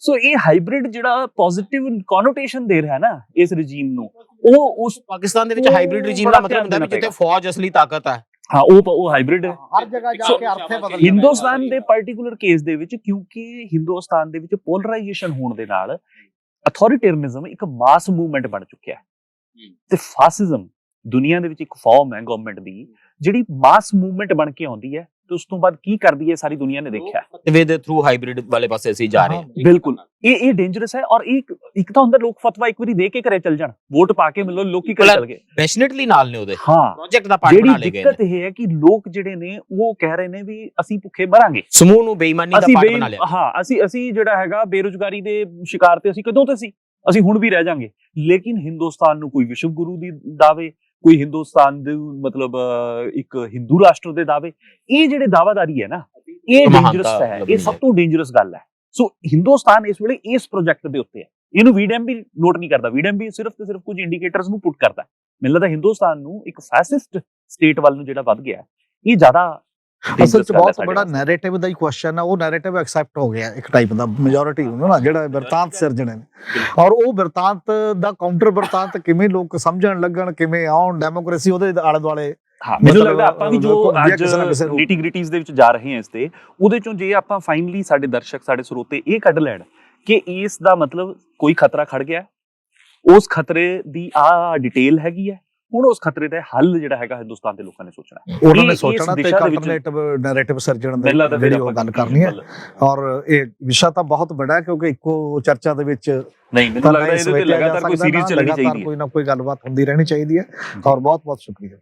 ਸੋ ਇਹ ਹਾਈਬ੍ਰਿਡ ਜਿਹੜਾ ਪੋਜ਼ਿਟਿਵ ਕਨੋਟੇਸ਼ਨ ਦੇ ਰਿਹਾ ਨਾ ਇਸ ਰਜੀਮ ਨੂੰ, ਉਹ ਉਸ ਪਾਕਿਸਤਾਨ ਦੇ ਵਿੱਚ ਹਾਈਬ੍ਰਿਡ ਰਜੀਮ ਦਾ ਮਤਲਬ ਹੁੰਦਾ ਹੈ ਜਿੱਥੇ ਫੌਜ ਅਸਲੀ ਤਾਕਤ ਹੈ। ਹਾਂ, ਉਹ ਹਾਈਬ੍ਰਿਡ ਹਰ ਜਗ੍ਹਾ ਜਾ ਕੇ ਅਰਥੇ ਬਦਲ ਜਾਂਦੇ। ਹਿੰਦੁਸਤਾਨ ਦੇ ਪਾਰਟਿਕੂਲਰ ਕੇਸ ਦੇ ਵਿੱਚ, ਕਿਉਂਕਿ ਹਿੰਦੁਸਤਾਨ ਦੇ ਵਿੱਚ ਪੋਲਰਾਈਜੇਸ਼ਨ ਹੋਣ ਦੇ ਨਾਲ ਅਥਾਰਟੇਰੀਅਨਿਜ਼ਮ ਇੱਕ ਮਾਸ ਮੂਵਮੈਂਟ ਬਣ ਚੁੱਕਿਆ ਹੈ, ਤੇ ਫਾਸਿਜ਼ਮ ਦੁਨੀਆ ਦੇ ਵਿੱਚ ਇੱਕ ਫਾਰਮ ਹੈ ਗਵਰਨਮੈਂਟ ਦੀ ਜਿਹੜੀ ਮਾਸ ਮੂਵਮੈਂਟ ਬਣ ਕੇ ਆਉਂਦੀ ਹੈ, ਤੇ ਉਸ ਤੋਂ ਬਾਅਦ ਕੀ ਕਰਦੀ ਹੈ ਸਾਰੀ ਦੁਨੀਆ ਨੇ ਦੇਖਿਆ। ਵਿਦ ਥਰੂ ਹਾਈਬ੍ਰਿਡ ਵਾਲੇ ਪਾਸੇ ਅਸੀਂ ਜਾ ਰਹੇ ਹਾਂ। ਬਿਲਕੁਲ, ਇਹ ਡੇਂਜਰਸ ਹੈ। ਔਰ ਇੱਕ ਤਾਂ ਹੁੰਦਾ ਲੋਕ ਫਤਵਾ ਇੱਕ ਵਾਰੀ ਦੇ ਕੇ ਘਰੇ ਚੱਲ ਜਾਣ, ਵੋਟ ਪਾ ਕੇ ਮਤਲਬ ਲੋਕੀ ਘਰੇ ਚੱਲ ਗਏ, ਪੈਸ਼ਨੇਟਲੀ ਨਾਲ ਨੇ ਉਹਦੇ, ਹਾਂ, ਪ੍ਰੋਜੈਕਟ ਦਾ ਪਾਰਟ ਬਣਾ ਲਏ ਗਏ। ਦਿੱਕਤ ਇਹ ਹੈ ਕਿ ਲੋਕ ਜਿਹੜੇ ਨੇ ਉਹ ਕਹਿ ਰਹੇ ਨੇ ਵੀ ਅਸੀਂ ਭੁੱਖੇ ਮਰਾਂਗੇ, ਸਮੂਹ ਨੂੰ ਬੇਈਮਾਨੀ ਦਾ ਪਾਰਟ ਬਣਾ ਲਿਆ। ਹਾਂ, ਅਸੀਂ ਜਿਹੜਾ ਹੈਗਾ ਬੇਰੁਜ਼ਗਾਰੀ ਦੇ ਸ਼ਿਕਾਰ ਤੇ ਅਸੀਂ ਕਦੋਂ ਤੇ ਸੀ, ਅਸੀਂ ਹੁਣ ਵੀ ਰਹਿ ਜਾਾਂਗੇ। ਲੇਕਿਨ ਹਿੰਦੁਸਤਾਨ ਨੂੰ ਕੋਈ ਵਿਸ਼ਵ ਗੁਰੂ ਦੀ ਦਾਅਵੇ, ਕੋਈ ਹਿੰਦੁਸਤਾਨ ਦੇ ਮਤਲਬ ਇੱਕ ਹਿੰਦੂ ਰਾਸ਼ਟਰ ਦੇ ਦਾਅਵੇ, ਇਹ ਜਿਹੜੇ ਦਾਅਵਾਦਾਰੀ ਹੈ ਨਾ, ਇਹ ਡੇਂਜਰਸ ਹੈ, ਇਹ ਸਭ ਤੋਂ ਡੇਂਜਰਸ ਗੱਲ ਹੈ। ਸੋ ਹਿੰਦੁਸਤਾਨ ਇਸ ਵੇਲੇ ਇਸ ਪ੍ਰੋਜੈਕਟ ਦੇ ਉੱਤੇ ਹੈ, ਇਹਨੂੰ ਵੀਡੀਐਮ ਵੀ ਨੋਟ ਨਹੀਂ ਕਰਦਾ, ਵੀਡੀਐਮ ਵੀ ਸਿਰਫ ਤੇ ਸਿਰਫ ਕੁਝ ਇੰਡੀਕੇਟਰਸ ਨੂੰ ਪੁੱਟ ਕਰਦਾ। ਮੈਨੂੰ ਲੱਗਦਾ ਹਿੰਦੁਸਤਾਨ ਨੂੰ ਇੱਕ ਫੈਸਿਸਟ ਸਟੇਟ ਵੱਲ ਨੂੰ ਜਿਹੜਾ ਵੱਧ ਗਿਆ, ਇਹ ਜ਼ਿਆਦਾ ਅਸਲ ਚ ਗੱਲ ਹੈ ਬਹੁਤ ਸਾਡੇ ਬੜਾ ਵਾਸਤੇ। ਨੈਰੇਟਿਵ ਦਾ ਹੀ ਕੁਐਸਚਨ ਹੈ, ਉਹ ਨੈਰੇਟਿਵ ਐਕਸੈਪਟ ਹੋ ਗਿਆ ਇੱਕ ਟਾਈਪ ਦਾ ਮੈਜੋਰਿਟੀ ਨੂੰ ਨਾ, ਜਿਹੜਾ ਬਿਰਤਾਂਤ ਸਿਰਜਣੇ ਨੇ, ਔਰ ਉਹ ਬਿਰਤਾਂਤ ਦਾ ਕਾਊਂਟਰ ਬਿਰਤਾਂਤ ਕਿਵੇਂ ਲੋਕ ਸਮਝਣ ਲੱਗਣ, ਕਿਵੇਂ ਆਉਣ, ਡੈਮੋਕ੍ਰੇਸੀ ਉਹਦੇ ਆਲੇ ਦੁਆਲੇ। ਹਾਂ, ਮੈਨੂੰ ਮਤਲਬ, ਲੱਗਦਾ ਆਪਾਂ ਵੀ ਜੋ ਘੁੰਮਦੀ ਹੈ ਅੱਜ ਕਿਸੇ ਨਾ ਕਿਸੇ ਰੂਪ। ਨੀਟੀ ਗ੍ਰਿਟੀਜ਼ ਦੇ ਵਿੱਚ ਜਾ ਰਹੇ ਹਾਂ ਇਸ ਤੇ, ਉਹਦੇ ਚੋਂ ਜੇ ਆਪਾਂ ਫਾਈਨਲੀ ਸਾਡੇ ਦਰਸ਼ਕ, ਸਾਡੇ ਸਰੋਤੇ ਇਹ ਕੱਢ ਲੈਣ ਕਿ ਇਸ ਦਾ ਮਤਲਬ ਕੋਈ ਖਤਰਾ ਖੜ ਗਿਆ, ਉਸ ਖਤਰੇ ਦੀ ਆ ਡਿਟੇਲ ਹੈਗੀ ਹੈ, ਹੁਣ ਉਸ ਖਤਰੇ ਦਾ ਹੱਲ ਜਿਹੜਾ ਹੈਗਾ ਹਿੰਦੁਸਤਾਨ ਦੇ ਲੋਕਾਂ ਨੇ ਸੋਚਣਾ ਹੈ। ਉਹਨਾਂ ਨੇ ਇਸ ਸੋਚਣਾ ਤੇ ਦਿਸ਼ਾ ਦੇ ਵਿੱਚ ਅਲਟਰਨੇਟਿਵ ਨੈਰੇਟਿਵ ਸਿਰਜਣ ਦੀ ਮੈਨੂੰ ਲੱਗਦਾ ਫਿਰ ਜਿਹੜੀ ਉਹ ਆਪਾਂ ਗੱਲ ਕਰਨੀ ਹੈ। ਔਰ ਇਹ ਵਿਸ਼ਾ ਤਾਂ ਬਹੁਤ ਵੱਡਾ ਹੈ, ਕਿਉਂਕਿ ਇੱਕੋ ਚਰਚਾ ਦੇ ਵਿੱਚ ਨਹੀਂ, ਮੈਨੂੰ ਲੱਗਦਾ ਇਹਦੇ ਤੇ ਲਗਾਤਾਰ ਕੋਈ ਸੀਰੀਜ਼ ਚੱਲਣੀ ਚਾਹੀਦੀ ਹੈ। ਕੋਈ ਨਾ ਕੋਈ ਗੱਲਬਾਤ ਹੁੰਦੀ ਰਹਿਣੀ ਚਾਹੀਦੀ ਹੈ। ਔਰ ਬਹੁਤ ਬਹੁਤ ਸ਼ੁਕਰੀਆ।